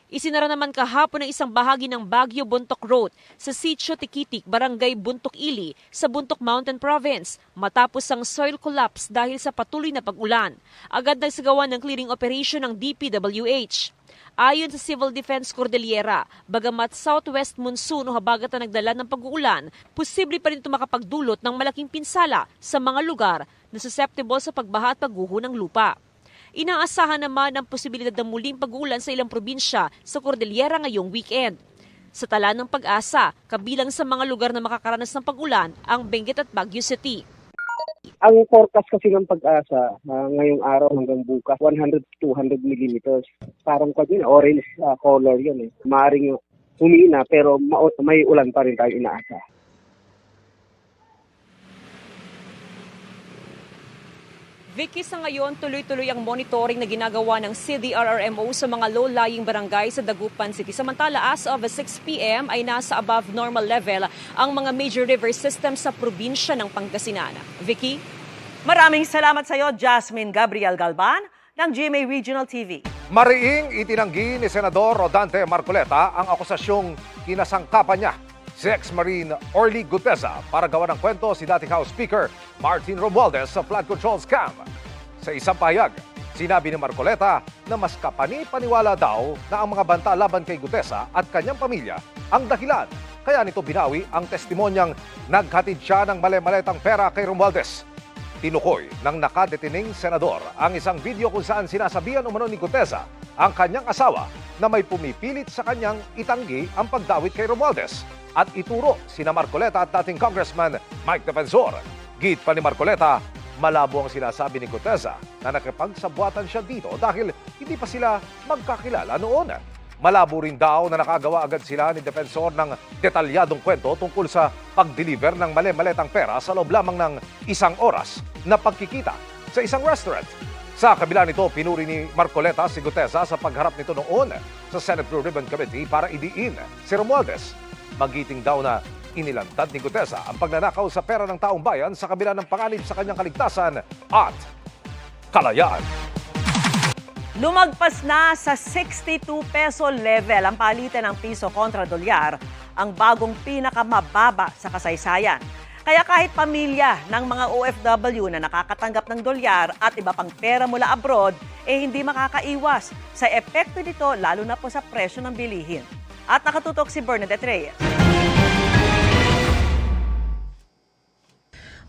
Isinara naman kahapon ang isang bahagi ng Baguio Buntok Road sa Sitio Tikitik, Barangay Buntok Ili sa Buntok Mountain Province matapos ang soil collapse dahil sa patuloy na pag-ulan. Agad nagsagawa ng clearing operation ng DPWH. Ayon sa Civil Defense Cordillera, bagamat southwest monsoon o habagat na nagdala ng pag-uulan, posible pa rin ito makapagdulot ng malaking pinsala sa mga lugar na susceptible sa pagbaha at pagguho ng lupa. Inaasahan naman ang posibilidad ng muling pag-uulan sa ilang probinsya sa Cordillera ngayong weekend. Sa tala ng Pag-asa, kabilang sa mga lugar na makakaranas ng pag-ulan ang Benguet at Baguio City. Ang forecast kasi ng Pag-asa ngayong araw hanggang bukas, 100 to 200 millimeters. Parang orange color yun. Maaring humina pero may ulan pa rin tayo inaasa. Vicky, sa ngayon, tuloy-tuloy ang monitoring na ginagawa ng CDRRMO sa mga low-lying barangay sa Dagupan City. Samantala, as of 6 p.m. ay nasa above normal level ang mga major river system sa probinsya ng Pangasinan. Vicky? Maraming salamat sa iyo, Jasmine Gabriel Galban ng GMA Regional TV. Mariing itinanggi ni Senador Rodante Marcoleta ang akusasyong kinasangkapan niya si ex-Marine Orly Gutesa para gawa ng kwento si dating House Speaker Martin Romualdez sa flood control scam. Sa isang pahayag, sinabi ni Marcoleta na mas kapani-paniwala daw na ang mga banta laban kay Gutesa at kanyang pamilya ang dahilan. Kaya nito binawi ang testimonyang naghatid siya ng mali-maletang pera kay Romualdez. Tinukoy ng nakadetining senador ang isang video kung saan sinasabihan umano ni Gutesa ang kanyang asawa na may pumipilit sa kanyang itanggi ang pagdawit kay Romualdez at ituro sina Marcoleta at dating Congressman Mike Defensor. Git pa ni Marcoleta, malabo ang sinasabi ni Gutesa na nakipagsabuatan siya dito dahil hindi pa sila magkakilala noon. Malabo rin daw na nakagawa agad sila ni Defensor ng detalyadong kwento tungkol sa pag-deliver ng mali-maletang pera sa loob lamang ng 1 oras na pagkikita sa isang restaurant. Sa kabila nito, pinuri ni Marcoleta si Gutesa sa pagharap nito noon sa Senate Blue Ribbon Committee para idiin si Romualdez. Magiting daw na inilantad ni Gutesa ang pagnanakaw sa pera ng taong bayan sa kabila ng panganib sa kanyang kaligtasan at kalayaan. Lumagpas na sa 62 peso level ang palitan ng piso kontra dolyar, ang bagong pinakamababa sa kasaysayan. Kaya kahit pamilya ng mga OFW na nakakatanggap ng dolyar at iba pang pera mula abroad, hindi makakaiwas sa epekto nito lalo na po sa presyo ng bilihin. At nakatutok si Bernadette Reyes.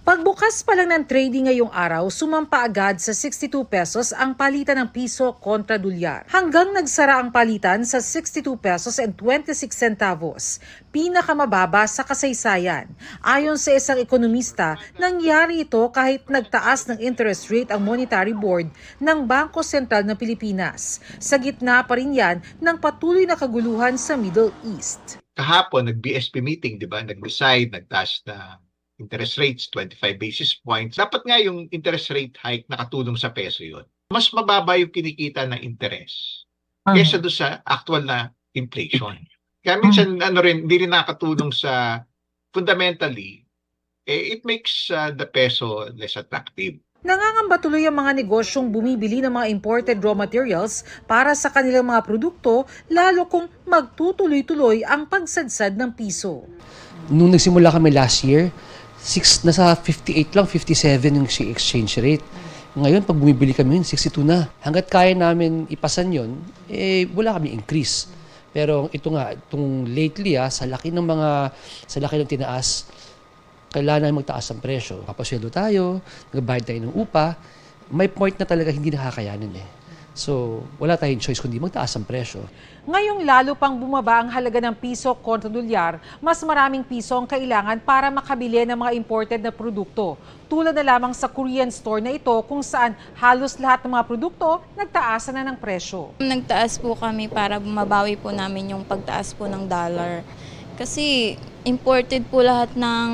Pagbukas pa lang ng trading ngayong araw, sumampa agad sa 62 pesos ang palitan ng piso kontra dolyar. Hanggang nagsara ang palitan sa 62 pesos and 26 centavos, pinakamababa sa kasaysayan. Ayon sa isang ekonomista, nangyari ito kahit nagtaas ng interest rate ang Monetary Board ng Bangko Sentral ng Pilipinas. Sa gitna pa rin yan ng patuloy na kaguluhan sa Middle East. Kahapon, nag-BSP meeting, di ba? Nag-decide, nagtaas na interest rates, 25 basis points. Dapat nga yung interest rate hike nakatulong sa peso yun. Mas mababa yung kinikita ng interest kesa doon sa actual na inflation. Kaya minsan hindi rin nakatulong sa fundamentally, it makes the peso less attractive. Nangangamba tuloy ang mga negosyong bumibili ng mga imported raw materials para sa kanilang mga produkto, lalo kung magtutuloy-tuloy ang pagsadsad ng piso. Nung nagsimula kami last year, nasa 58 lang, 57 yung exchange rate. Ngayon, pag bumibili kami yun, 62 na. Hanggat kaya namin ipasan yun, wala kami increase. Pero ito nga, itong lately, sa laki ng tinaas, kailangan namin magtaas ang presyo. Papasweldo tayo, nagbayad tayo ng upa, may point na talaga hindi nakakayanin So, wala tayong choice kundi magtaas ang presyo. Ngayong lalo pang bumaba ang halaga ng piso kontra dolyar, mas maraming piso ang kailangan para makabili ng mga imported na produkto. Tulad na lamang sa Korean store na ito kung saan halos lahat ng mga produkto nagtaasan na ng presyo. Nagtaas po kami para mabawi po namin yung pagtaas po ng dollar. Kasi imported po lahat ng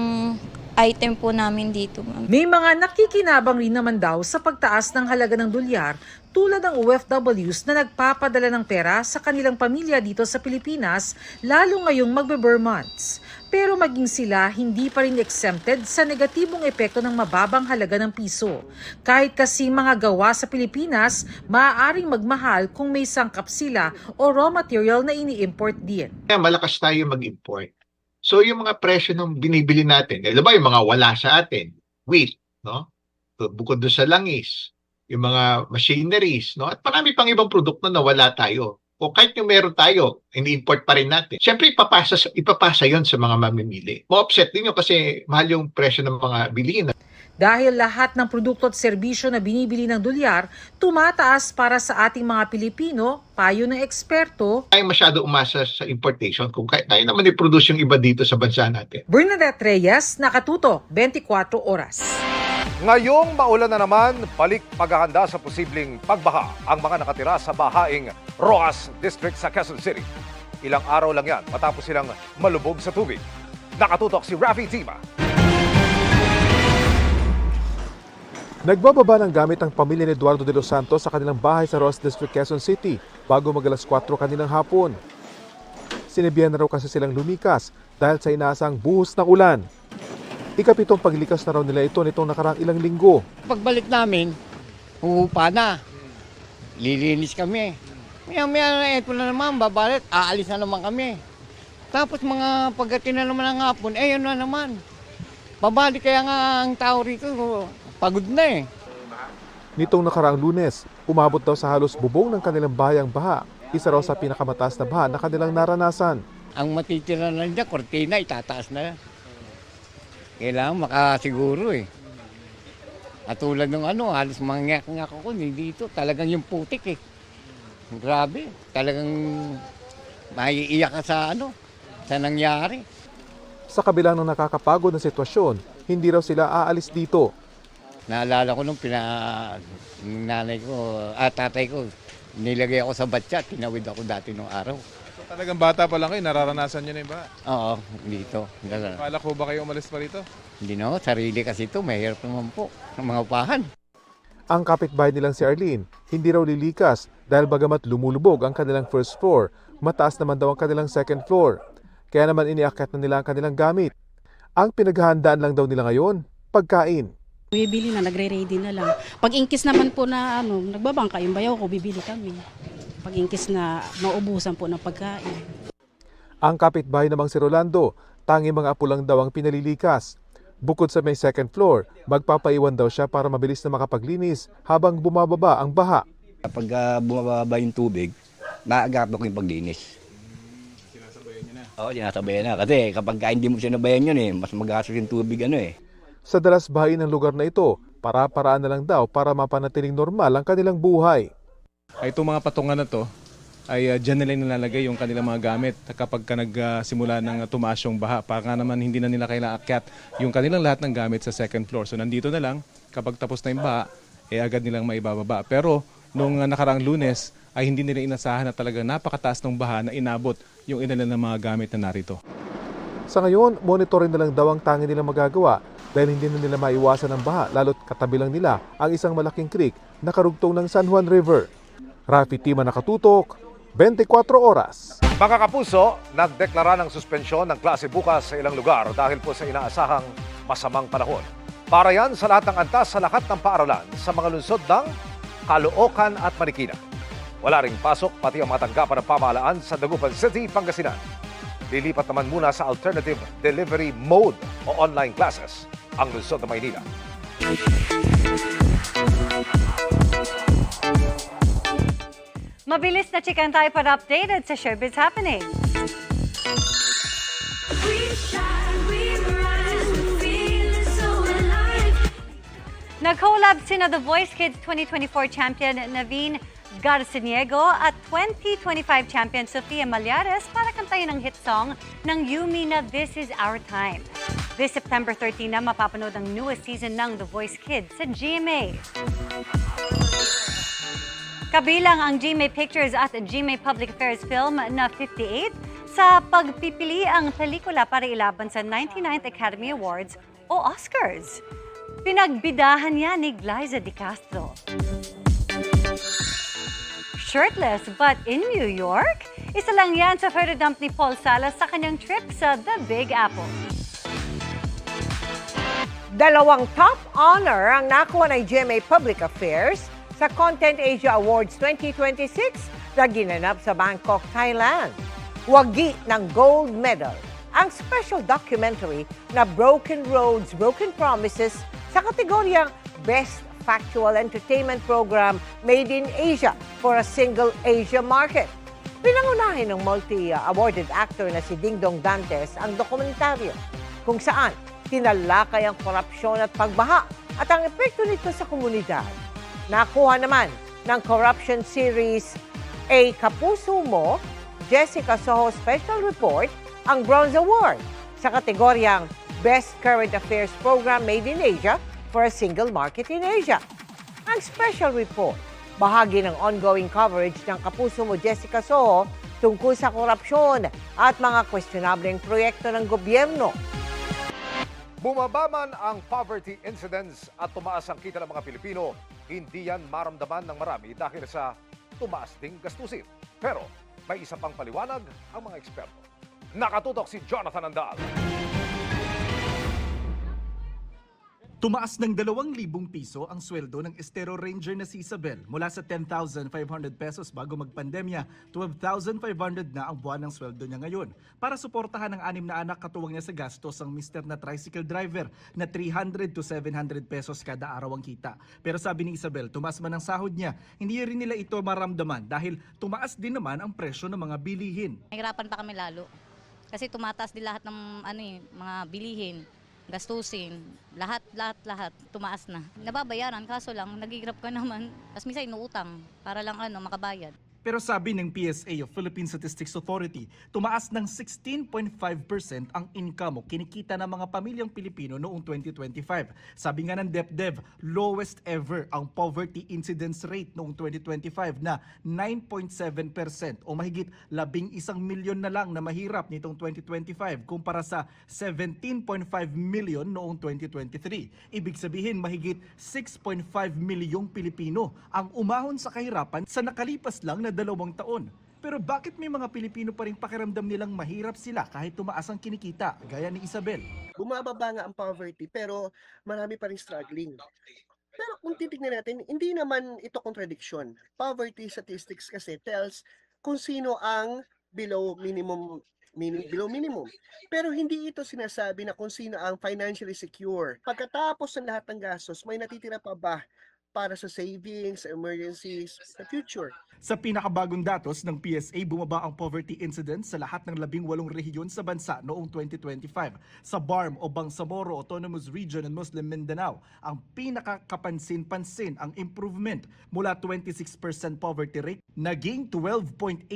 item po namin dito, ma'am. May mga nakikinabang rin naman daw sa pagtaas ng halaga ng dolyar tulad ng OFWs na nagpapadala ng pera sa kanilang pamilya dito sa Pilipinas, lalo ngayong magbe-Burr months. Pero maging sila, hindi pa rin exempted sa negatibong epekto ng mababang halaga ng piso. Kahit kasi mga gawa sa Pilipinas, maaaring magmahal kung may sangkap sila o raw material na ini-import din. Malakas tayo mag-import. So yung mga presyo ng binibili natin, diba yung mga wala sa atin, wheat, no? Bukod doon sa langis, yung mga machineries, no? At marami pang ibang produkto na wala tayo. O kahit yung meron tayo, ini-import pa rin natin. Siyempre, ipapasa yon sa mga mamimili. Ma-offset din yun kasi mahal yung presyo ng mga bilihin. Dahil lahat ng produkto at serbisyo na binibili ng dolyar, tumataas para sa ating mga Pilipino, payo ng eksperto. Tayo masyado umasa sa importation kung kaya tayo naman i-produce yung iba dito sa bansa natin. Bernadette Reyes, Nakatutok, 24 Oras. Ngayong maulan na naman, balik paghahanda sa posibleng pagbaha ang mga nakatira sa bahaing Roas District sa Quezon City. Ilang araw lang yan matapos silang malubog sa tubig. Nakatutok si Rafi Tima. Nagbababa ng gamit ang pamilya ni Eduardo de los Santos sa kanilang bahay sa Roas District, Quezon City bago mag-alas 4 kaninang hapon. Sinabihan na raw kasi silang lumikas dahil sa inaasang buhos ng ulan. Ikapitong paglikas na raw nila ito nitong nakaraang ilang linggo. Pagbalik namin, huhupa na. Lilinis kami. Maya-maya na ito na naman, babalik, aalis na naman kami. Tapos mga pagdating na naman ng hapon, yun na naman. Babalik kaya nga ang tao rito, pagod na Nitong nakaraang Lunes, umabot daw sa halos bubong ng kanilang bahay ang baha. Isa raw sa pinakamataas na baha na kanilang naranasan. Ang matitira na niya, kortina, itataas na. Kailangan makasiguro At tulad ng halos mangyak-ngyak ako dito. Talagang yung putik Grabe, talagang maiiyak ka sa nangyari. Sa kabila ng nakakapagod na sitwasyon, hindi raw sila aalis dito. Naalala ko nung nanay ko at tatay ko, nilagay ako sa batya, tinawid ako dati nung araw. So talagang bata pa lang kayo, nararanasan nyo na yung baha? Oo, dito. Kala ko ba kayo umalis pa rito? Hindi na, sarili kasi ito, mahirap naman po ng mga upahan. Ang kapitbahay nilang si Arlene, hindi raw lilikas dahil bagamat lumulubog ang kanilang first floor, mataas naman daw ang kanilang second floor. Kaya naman iniakyat na nila ang kanilang gamit. Ang pinaghahandaan lang daw nila ngayon, pagkain. Bibili na, nagre-ready na lang. Pag inkis naman po na nagbabangka yung bayaw ko, bibili kami. Pag inkis na maubusan po ng pagkain. Ang kapitbahay namang si Rolando, tangi mga apo lang daw ang pinalilikas. Bukod sa may second floor, magpapaiwan daw siya para mabilis na makapaglinis habang bumababa ang baha. Kapag bumababa yung tubig, naagato ko yung paglinis. Sinasabayan niyo na? Oo, sinasabayan na. Kasi kapag hindi mo sinabayan yun mas magastos yung tubig Sa dalas bahay ng lugar na ito, para-paraan na lang daw para mapanatiling normal ang kanilang buhay. Itong mga patungan na to, ay dyan nila nilalagay yung kanilang mga gamit kapag nagsimula ng tumaas yung baha. Para naman hindi na nila kailangan akyat yung kanilang lahat ng gamit sa second floor. So nandito na lang, kapag tapos na yung baha, agad nilang maibababa. Pero nung nakaraang Lunes, ay hindi nila inasahan na talagang napakataas ng baha na inabot yung ilan ng mga gamit na narito. Sa ngayon, monitorin na lang daw ang tangi nilang magagawa dahil hindi na nila maiwasan ang baha lalo't katabi lang nila ang isang malaking creek na karugtong ng San Juan River. Rafi Tima nakatutok, 24 oras. Mga kapuso, nagdeklara ng suspensyon ng klase bukas sa ilang lugar dahil po sa inaasahang masamang panahon. Para yan sa lahat ng antas sa lahat ng paaralan sa mga lungsod ng Caloocan at Marikina. Wala ring pasok pati ang mga tanggapan ng pamahalaan sa Dagupan City, Pangasinan. Lilipat naman muna sa alternative delivery mode o online classes ang lungsod ng Maynila. Mabilis na chikan tayo para updated sa Showbiz Happening. Nag-collab sina The Voice Kids 2024 champion Naveen Garciniego at 2025 champion Sofia Malyares para kantayin ang hit song ng Yumi na This Is Our Time. This September 13 na mapapanood ang newest season ng The Voice Kids sa GMA. Kabilang ang GMA Pictures at GMA Public Affairs film na 58 sa pagpipili ang pelikula para ilaban sa 99th Academy Awards o Oscars. Pinagbidahan niya ni Glyza De Castro. Shirtless but in New York? Isa lang yan sa photo dump ni Paul Salas sa kanyang trip sa The Big Apple. Dalawang top honor ang nakuha ng GMA Public Affairs sa Content Asia Awards 2026 na ginanap sa Bangkok, Thailand. Wagi ng gold medal ang special documentary na Broken Roads, Broken Promises sa kategoryang Best Factual Entertainment Program Made in Asia for a Single Asia Market. Pinangunahin ng multi-awarded actor na si Dingdong Dantes ang dokumentaryo kung saan tinalakay ang korupsyon at pagbaha at ang epekto nito sa komunidad. Nakuha naman ng Corruption Series A Kapuso Mo, Jessica Soho Special Report ang Bronze Award sa kategoryang Best Current Affairs Program Made in Asia for a Single Market in Asia. Ang special report, bahagi ng ongoing coverage ng Kapuso Mo Jessica Soho tungkol sa korupsyon at mga questionableng proyekto ng gobyerno. Bumaba man ang poverty incidence at tumaas ang kita ng mga Pilipino, hindi yan maramdaman ng marami dahil sa tumaas ding gastusin. Pero may isa pang paliwanag ang mga eksperto. Nakatutok si Jonathan Andal. Tumaas ng 2,000 piso ang sweldo ng Estero Ranger na si Isabel mula sa 10,500 pesos bago magpandemya, 12,500 na ang buwan ng sweldo niya ngayon. Para suportahan ang 6 na anak, katuwang niya sa gastos ang mister na tricycle driver na 300 to 700 pesos kada araw ang kita. Pero sabi ni Isabel, tumaas man ang sahod niya, hindi rin nila ito maramdaman dahil tumaas din naman ang presyo ng mga bilihin. Nahirapan pa kami lalo kasi tumataas din lahat ng mga bilihin. Gastusin, lahat tumaas na. Nababayaran, kaso lang, nag-grab ka naman. Tapos minsan inuutang para lang makabayad. Pero sabi ng PSA o Philippine Statistics Authority, tumaas ng 16.5% ang income o kinikita ng mga pamilyang Pilipino noong 2025. Sabi nga ng DepDev, lowest ever ang poverty incidence rate noong 2025 na 9.7% o mahigit 11 milyon na lang na mahirap nitong 2025 kumpara sa 17.5 million noong 2023. Ibig sabihin mahigit 6.5 milyong Pilipino ang umahon sa kahirapan sa nakalipas lang na 2 taon. Pero bakit may mga Pilipino pa rin pakiramdam nilang mahirap sila kahit tumaas ang kinikita, gaya ni Isabel? Bumababa nga ang poverty pero marami pa rin struggling. Pero kung titignan natin, hindi naman ito contradiction. Poverty statistics kasi tells kung sino ang below minimum. Pero hindi ito sinasabi na kung sino ang financially secure. Pagkatapos ng lahat ng gastos, may natitira pa ba para sa savings, emergencies, sa future? Sa pinakabagong datos ng PSA, bumaba ang poverty incidence sa lahat ng 18 rehiyon sa bansa noong 2025. Sa BARM o Bangsamoro Autonomous Region and Muslim Mindanao, ang pinakakapansin-pansin ang improvement mula 26% poverty rate, naging 12.8%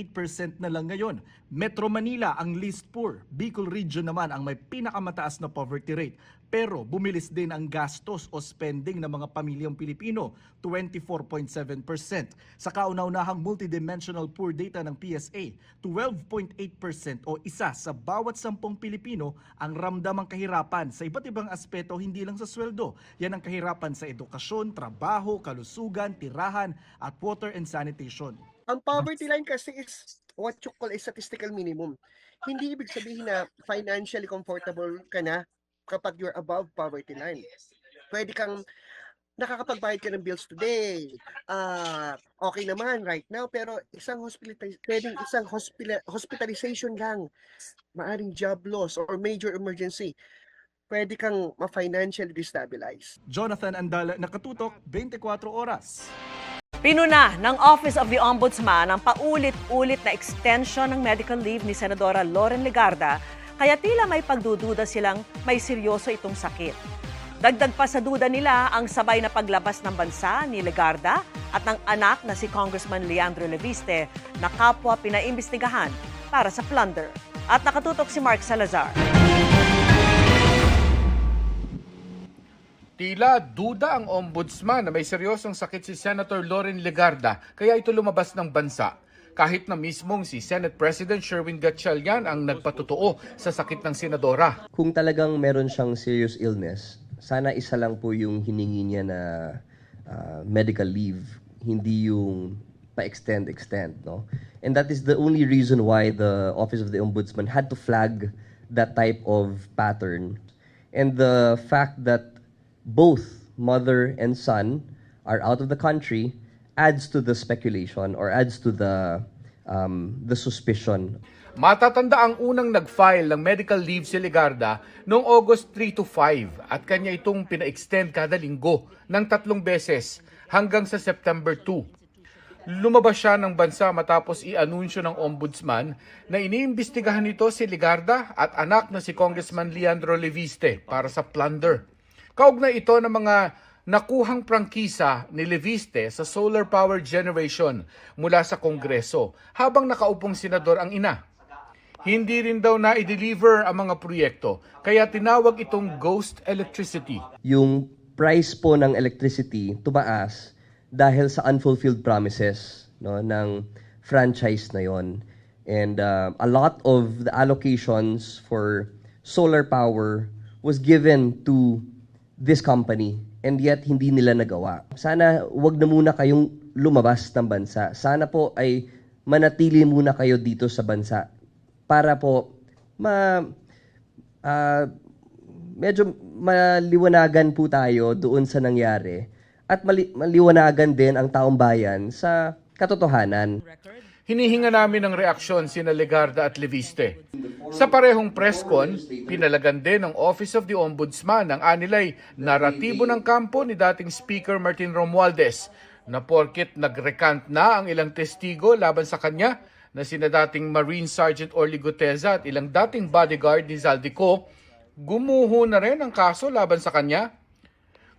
na lang ngayon. Metro Manila ang least poor, Bicol Region naman ang may pinakamataas na poverty rate. Pero bumilis din ang gastos o spending ng mga pamilyang Pilipino Pilipino, 24.7%. Sa kauna-unahang multidimensional poor data ng PSA, 12.8% o isa sa bawat 10 Pilipino ang ramdamang kahirapan sa iba't ibang aspeto, hindi lang sa sweldo. Yan ang kahirapan sa edukasyon, trabaho, kalusugan, tirahan at water and sanitation. Ang poverty line kasi is what you call a statistical minimum. Hindi ibig sabihin na financially comfortable ka na kapag you're above poverty line. Pwede kang nakakapagbayad ka ng bills today, okay naman right now, pero pwedeng isang hospitalization lang, maaring job loss or major emergency, pwede kang ma-financially destabilize. Jonathan Andala, Nakatutok, 24 Oras. Pinuna ng Office of the Ombudsman ang paulit-ulit na extension ng medical leave ni Senadora Loren Legarda, kaya tila may pagdududa silang may seryoso itong sakit. Dagdag pa sa duda nila ang sabay na paglabas ng bansa ni Legarda at ng anak na si Congressman Leandro Leviste na kapwa pinaimbestigahan para sa plunder. At nakatutok si Mark Salazar. Tila duda ang ombudsman na may seryosong sakit si Senator Loren Legarda kaya ito lumabas ng bansa. Kahit na mismong si Senate President Sherwin Gatchalian ang nagpatotoo sa sakit ng senadora. Kung talagang meron siyang serious illness, sana isa lang po yung hiningi niya na medical leave, hindi yung pa-extend, no? And that is the only reason why the Office of the Ombudsman had to flag that type of pattern. And the fact that both mother and son are out of the country adds to the speculation or adds to the suspicion. Matatanda ang unang nag-file ng medical leave si Legarda noong August 3 to 5 at kanya itong pina-extend kada linggo ng 3 beses hanggang sa September 2. Lumabas siya ng bansa matapos i-anunsyo ng ombudsman na iniimbestigahan nito si Legarda at anak na si Congressman Leandro Leviste para sa plunder. Kaugnay ito ng mga nakuhang prangkisa ni Leviste sa solar power generation mula sa Kongreso habang nakaupong senador ang ina. Hindi rin daw na i-deliver ang mga proyekto, kaya tinawag itong ghost electricity. Yung price po ng electricity tumaas dahil sa unfulfilled promises, no, ng franchise na yon. And a lot of the allocations for solar power was given to this company and yet hindi nila nagawa. Sana wag na muna kayong lumabas ng bansa. Sana po ay manatili muna kayo dito sa bansa para po medyo maliwanagan po tayo doon sa nangyari at maliwanagan din ang taong bayan sa katotohanan. Hinihinga namin ng reaksyon sina Legarda at Leviste. Sa parehong presscon, pinalagan din ng Office of the Ombudsman ang anilay naratibo ng kampo ni dating Speaker Martin Romualdez na porkit nag-recant na ang ilang testigo laban sa kanya na sina dating Marine Sergeant Orly Guteza at ilang dating bodyguard ni Zaldico, gumuho na rin ang kaso laban sa kanya.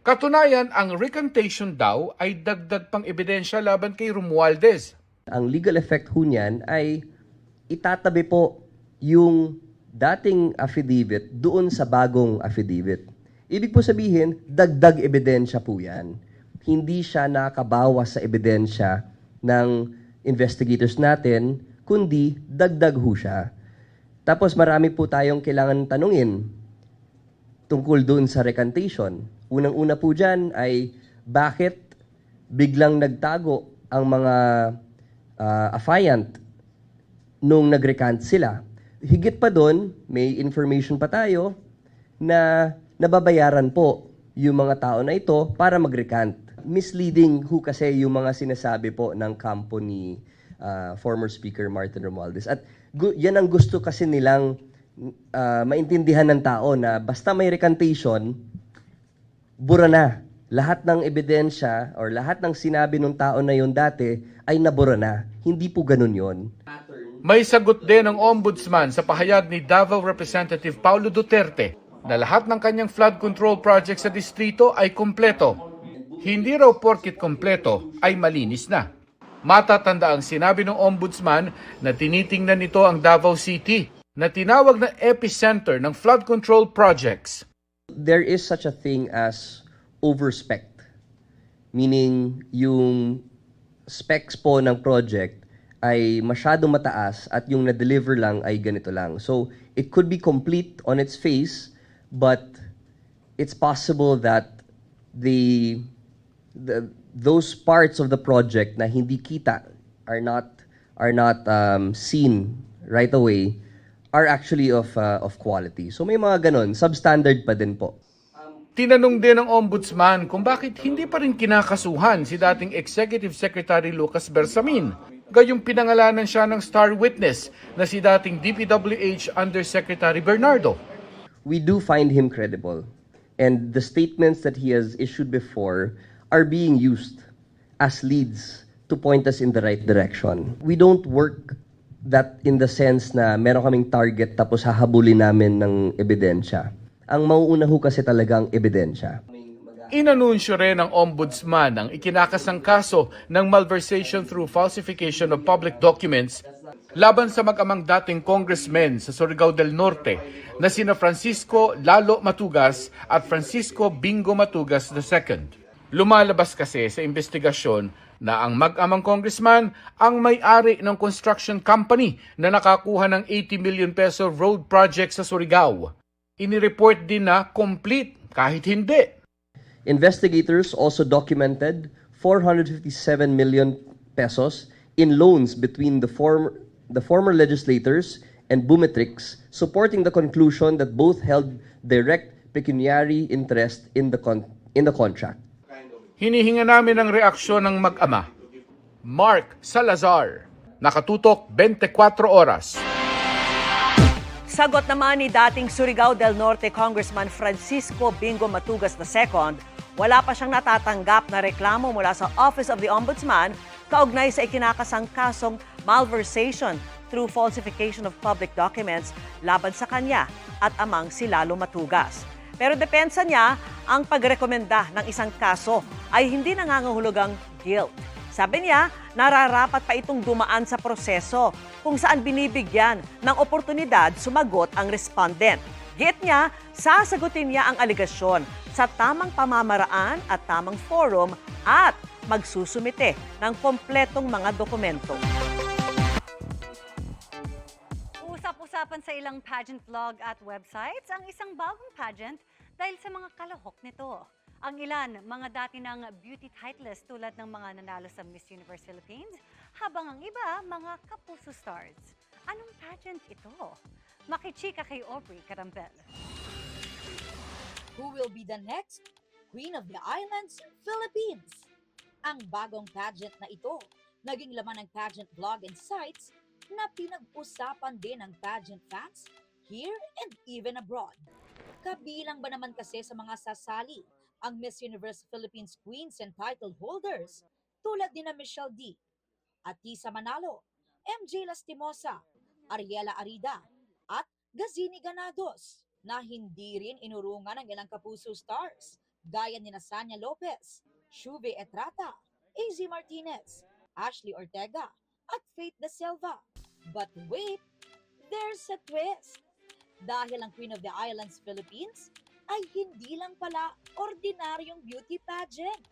Katunayan, ang recantation daw ay dagdag pang ebidensya laban kay Romualdez. Ang legal effect ho niyan ay itatabi po yung dating affidavit doon sa bagong affidavit. Ibig po sabihin, dagdag ebidensya po yan. Hindi siya nakabawas sa ebidensya ng investigators natin, kundi dagdag ho siya. Tapos marami po tayong kailangan tanungin tungkol doon sa recantation. Unang-una po dyan ay bakit biglang nagtago ang mga affiant nung nag-recant sila. Higit pa doon, may information pa tayo na nababayaran po yung mga tao na ito para mag-recant. Misleading ho kasi yung mga sinasabi po ng kampo ni former Speaker Martin Romualdez. At yan ang gusto kasi nilang maintindihan ng tao na basta may recantation, bura na. Lahat ng ebidensya or lahat ng sinabi ng tao na yon dati ay nabura na. Hindi po ganun yon. May sagot din ng ombudsman sa pahayag ni Davao Representative Paulo Duterte na lahat ng kanyang flood control project sa distrito ay kompleto. Hindi raw porkit kompleto ay malinis na. Matatanda ang sinabi ng ombudsman na tinitingnan nito ang Davao City na tinawag na epicenter ng flood control projects. There is such a thing as overspec. Meaning, yung specs po ng project ay masyadong mataas at yung na-deliver lang ay ganito lang. So, it could be complete on its face, but it's possible that those parts of the project na hindi kita are not seen right away are actually of quality. So may mga ganon, substandard pa din po. Tinanong din ng Ombudsman kung bakit hindi pa rin kinakasuhan si dating Executive Secretary Lucas Bersamin. Gayong pinangalanan siya ng star witness na si dating DPWH Undersecretary Bernardo. We do find him credible, and the statements that he has issued before are being used as leads to point us in the right direction. We don't work that in the sense na meron kaming target tapos hahabulin namin ng ebidensya. Ang mauuna ho kasi talagang ebidensya. Inanunsyo rin ng Ombudsman ang ikinakasang kaso ng malversation through falsification of public documents laban sa mag-amang dating congressmen sa Surigao del Norte na sina Francisco Lalo Matugas at Francisco Bingo Matugas II. Lumalabas kasi sa investigasyon na ang mag-amang congressman ang may-ari ng construction company na nakakuha ng 80 million peso road project sa Surigao. Inireport din na complete kahit hindi. Investigators also documented 457 million pesos in loans between the former legislators and Bumetrix, supporting the conclusion that both held direct pecuniary interest in the contract. Hinihinga namin ang reaksyon ng mag-ama. Mark Salazar, Nakatutok 24 Oras. Sagot naman ni dating Surigao del Norte Congressman Francisco Bingo Matugas II, wala pa siyang natatanggap na reklamo mula sa Office of the Ombudsman kaugnay sa ikinakasang kasong malversation through falsification of public documents laban sa kanya at amang si Lalo Matugas. Pero depensa niya, ang pagrekomenda ng isang kaso ay hindi nangangahulugang guilt. Sabi niya, nararapat pa itong dumaan sa proseso kung saan binibigyan ng oportunidad sumagot ang respondent. Git niya, sasagutin niya ang aligasyon sa tamang pamamaraan at tamang forum at magsusumite ng kompletong mga dokumento. Usap-usapan sa ilang pageant blog at websites ang isang bagong pageant dahil sa mga kalahok nito. Ang ilan, mga dati ng beauty titleist tulad ng mga nanalo sa Miss Universe Philippines, habang ang iba, mga kapuso stars. Anong pageant ito? Makichika kay Aubrey Carambel. Who will be the next Queen of the Islands, Philippines? Ang bagong pageant na ito, naging laman ng pageant blog and sites na pinag-usapan din ng pageant fans here and even abroad. Kabilang ba naman kasi sa mga sasali ang Miss Universe Philippines Queens and title holders tulad ni na Michelle D, Atisa Manalo, MJ Lastimosa, Ariela Arida at Gazini Ganados na hindi rin inurungan ng ilang kapuso stars gaya ni Sanya Lopez, Shuve Etrata, AZ Martinez, Ashley Ortega at Faith De Silva. But wait, there's a twist. Dahil ang Queen of the Islands Philippines ay hindi lang pala ordinaryong beauty pageant.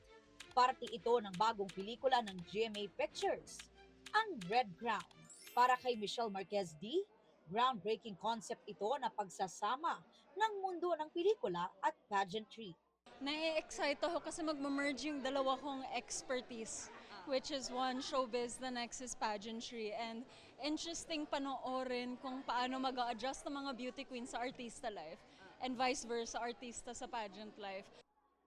Parte ito ng bagong pelikula ng GMA Pictures, ang Red Crown. Para kay Michelle Marquez D, groundbreaking concept ito na pagsasama ng mundo ng pelikula at pageantry. Na-excite ako kasi mag-merge yung dalawa kong expertise, which is one showbiz, the next is pageantry. And interesting panoorin kung paano mag-a-adjust ng mga beauty queens sa artista life and vice versa, artista sa pageant life.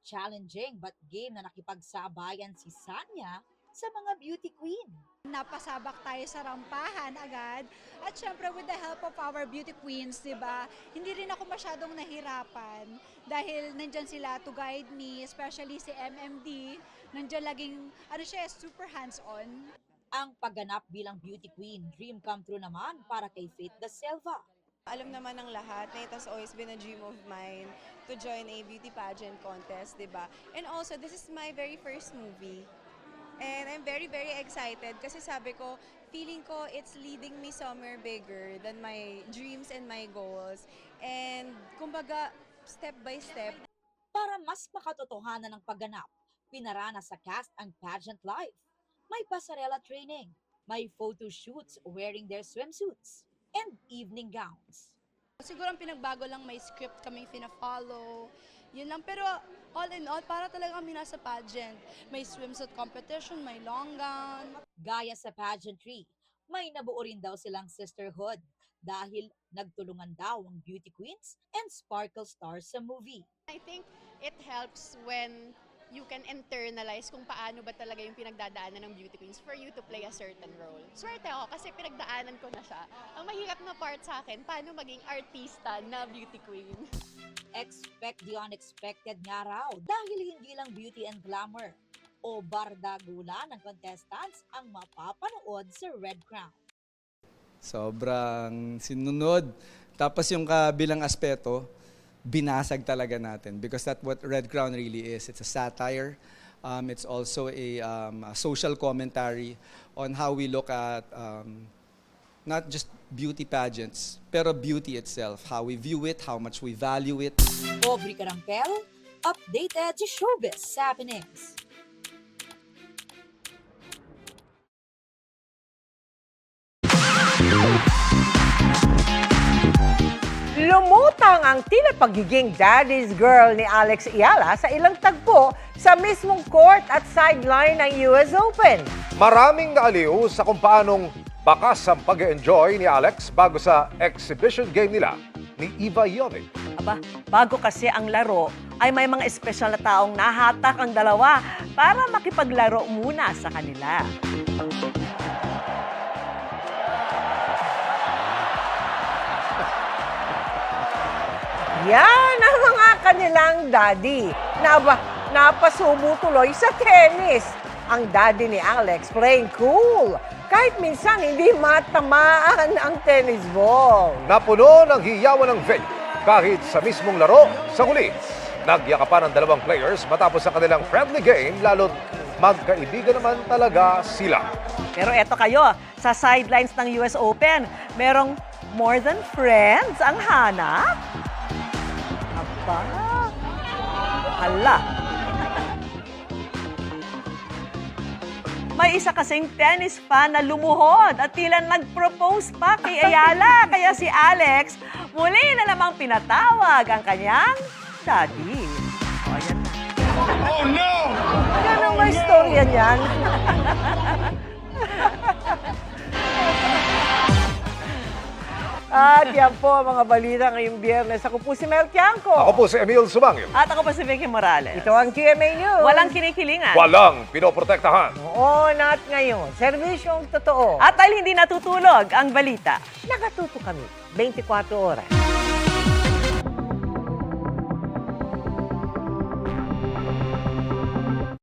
Challenging but game na nakipagsabayan si Sanya sa mga beauty queen. Napasabak tayo sa rampahan agad at syempre with the help of our beauty queens, diba, hindi rin ako masyadong nahirapan dahil nandyan sila to guide me, especially si MMD, nandyan laging, super hands-on. Ang pagganap bilang beauty queen, dream come true naman para kay Faith De Silva. Alam naman ng lahat na it has always been a dream of mine to join a beauty pageant contest, diba? And also, this is my very first movie. And I'm very, very excited kasi sabi ko, feeling ko it's leading me somewhere bigger than my dreams and my goals. And kumbaga, step by step. Para mas makatotohanan ng pagganap, Pinarana sa cast ang pageant life. May pasarela training, may photo shoots wearing their swimsuits, and evening gowns. Siguro ang pinagbago lang, may script kaming fina-follow. Yun lang. Pero all in all, para talaga kami nasa pageant. May swimsuit competition, may long gown. Gaya sa pageantry, may nabuo rin daw silang sisterhood dahil nagtulungan daw ang beauty queens and sparkle stars sa movie. I think it helps when you can internalize kung paano ba talaga yung pinagdadaanan ng beauty queens for you to play a certain role. Swerte ako kasi pinagdaanan ko na siya. Ang mahirap na part sa akin, paano maging artista na beauty queen. Expect the unexpected nga raw dahil hindi lang beauty and glamour o bardagula ng contestants ang mapapanood sa Red Crown. Sobrang sinunod. Tapos yung kabilang aspeto, binasag talaga natin because that's what Red Crown really is. It's a satire. It's also a social commentary on how we look at not just beauty pageants, pero beauty itself, how we view it, how much we value it. Aubrey Carampel, updated sa Showbiz Happenings. Lumutang ang tila pagiging daddy's girl ni Alex Ayala sa ilang tagpo sa mismong court at sideline ng US Open. Maraming naaliw sa kung paanong bakas ang pag-enjoy ni Alex bago sa exhibition game nila ni Eva Yovic. Aba, bago kasi ang laro, ay may mga espesyal na taong nahatak ang dalawa para makipaglaro muna sa kanila. Yan ang mga kanilang daddy. Napasubo tuloy sa tennis. Ang daddy ni Alex playing cool. Kahit minsan hindi matamaan ang tennis ball. Napuno ng hiyawan ng venue kahit sa mismong laro sa huli. Nagyakapan ang dalawang players matapos ang kanilang friendly game, lalo't magkaibigan naman talaga sila. Pero eto kayo, sa sidelines ng US Open, merong more than friends ang hanap. Aba, hala. May isa kasing tennis fan na lumuhod at tila nag-propose pa kay Ayala. Kaya si Alex muli na namang pinatawag ang kanyang daddy. O, ayan na. Oh no! Yan ang may storya niyan. At yan po ang mga balita ngayong Biyernes. Ako po si Mel Tiangco. Ako po si Emil Sumangil. At ako po si Vicky Morales. Ito ang GMA News. Walang kinikilingan. Walang pinoprotektahan. Noon at ngayon, serbisyong totoo. At dahil hindi natutulog ang balita, Nakatuto kami 24 oras.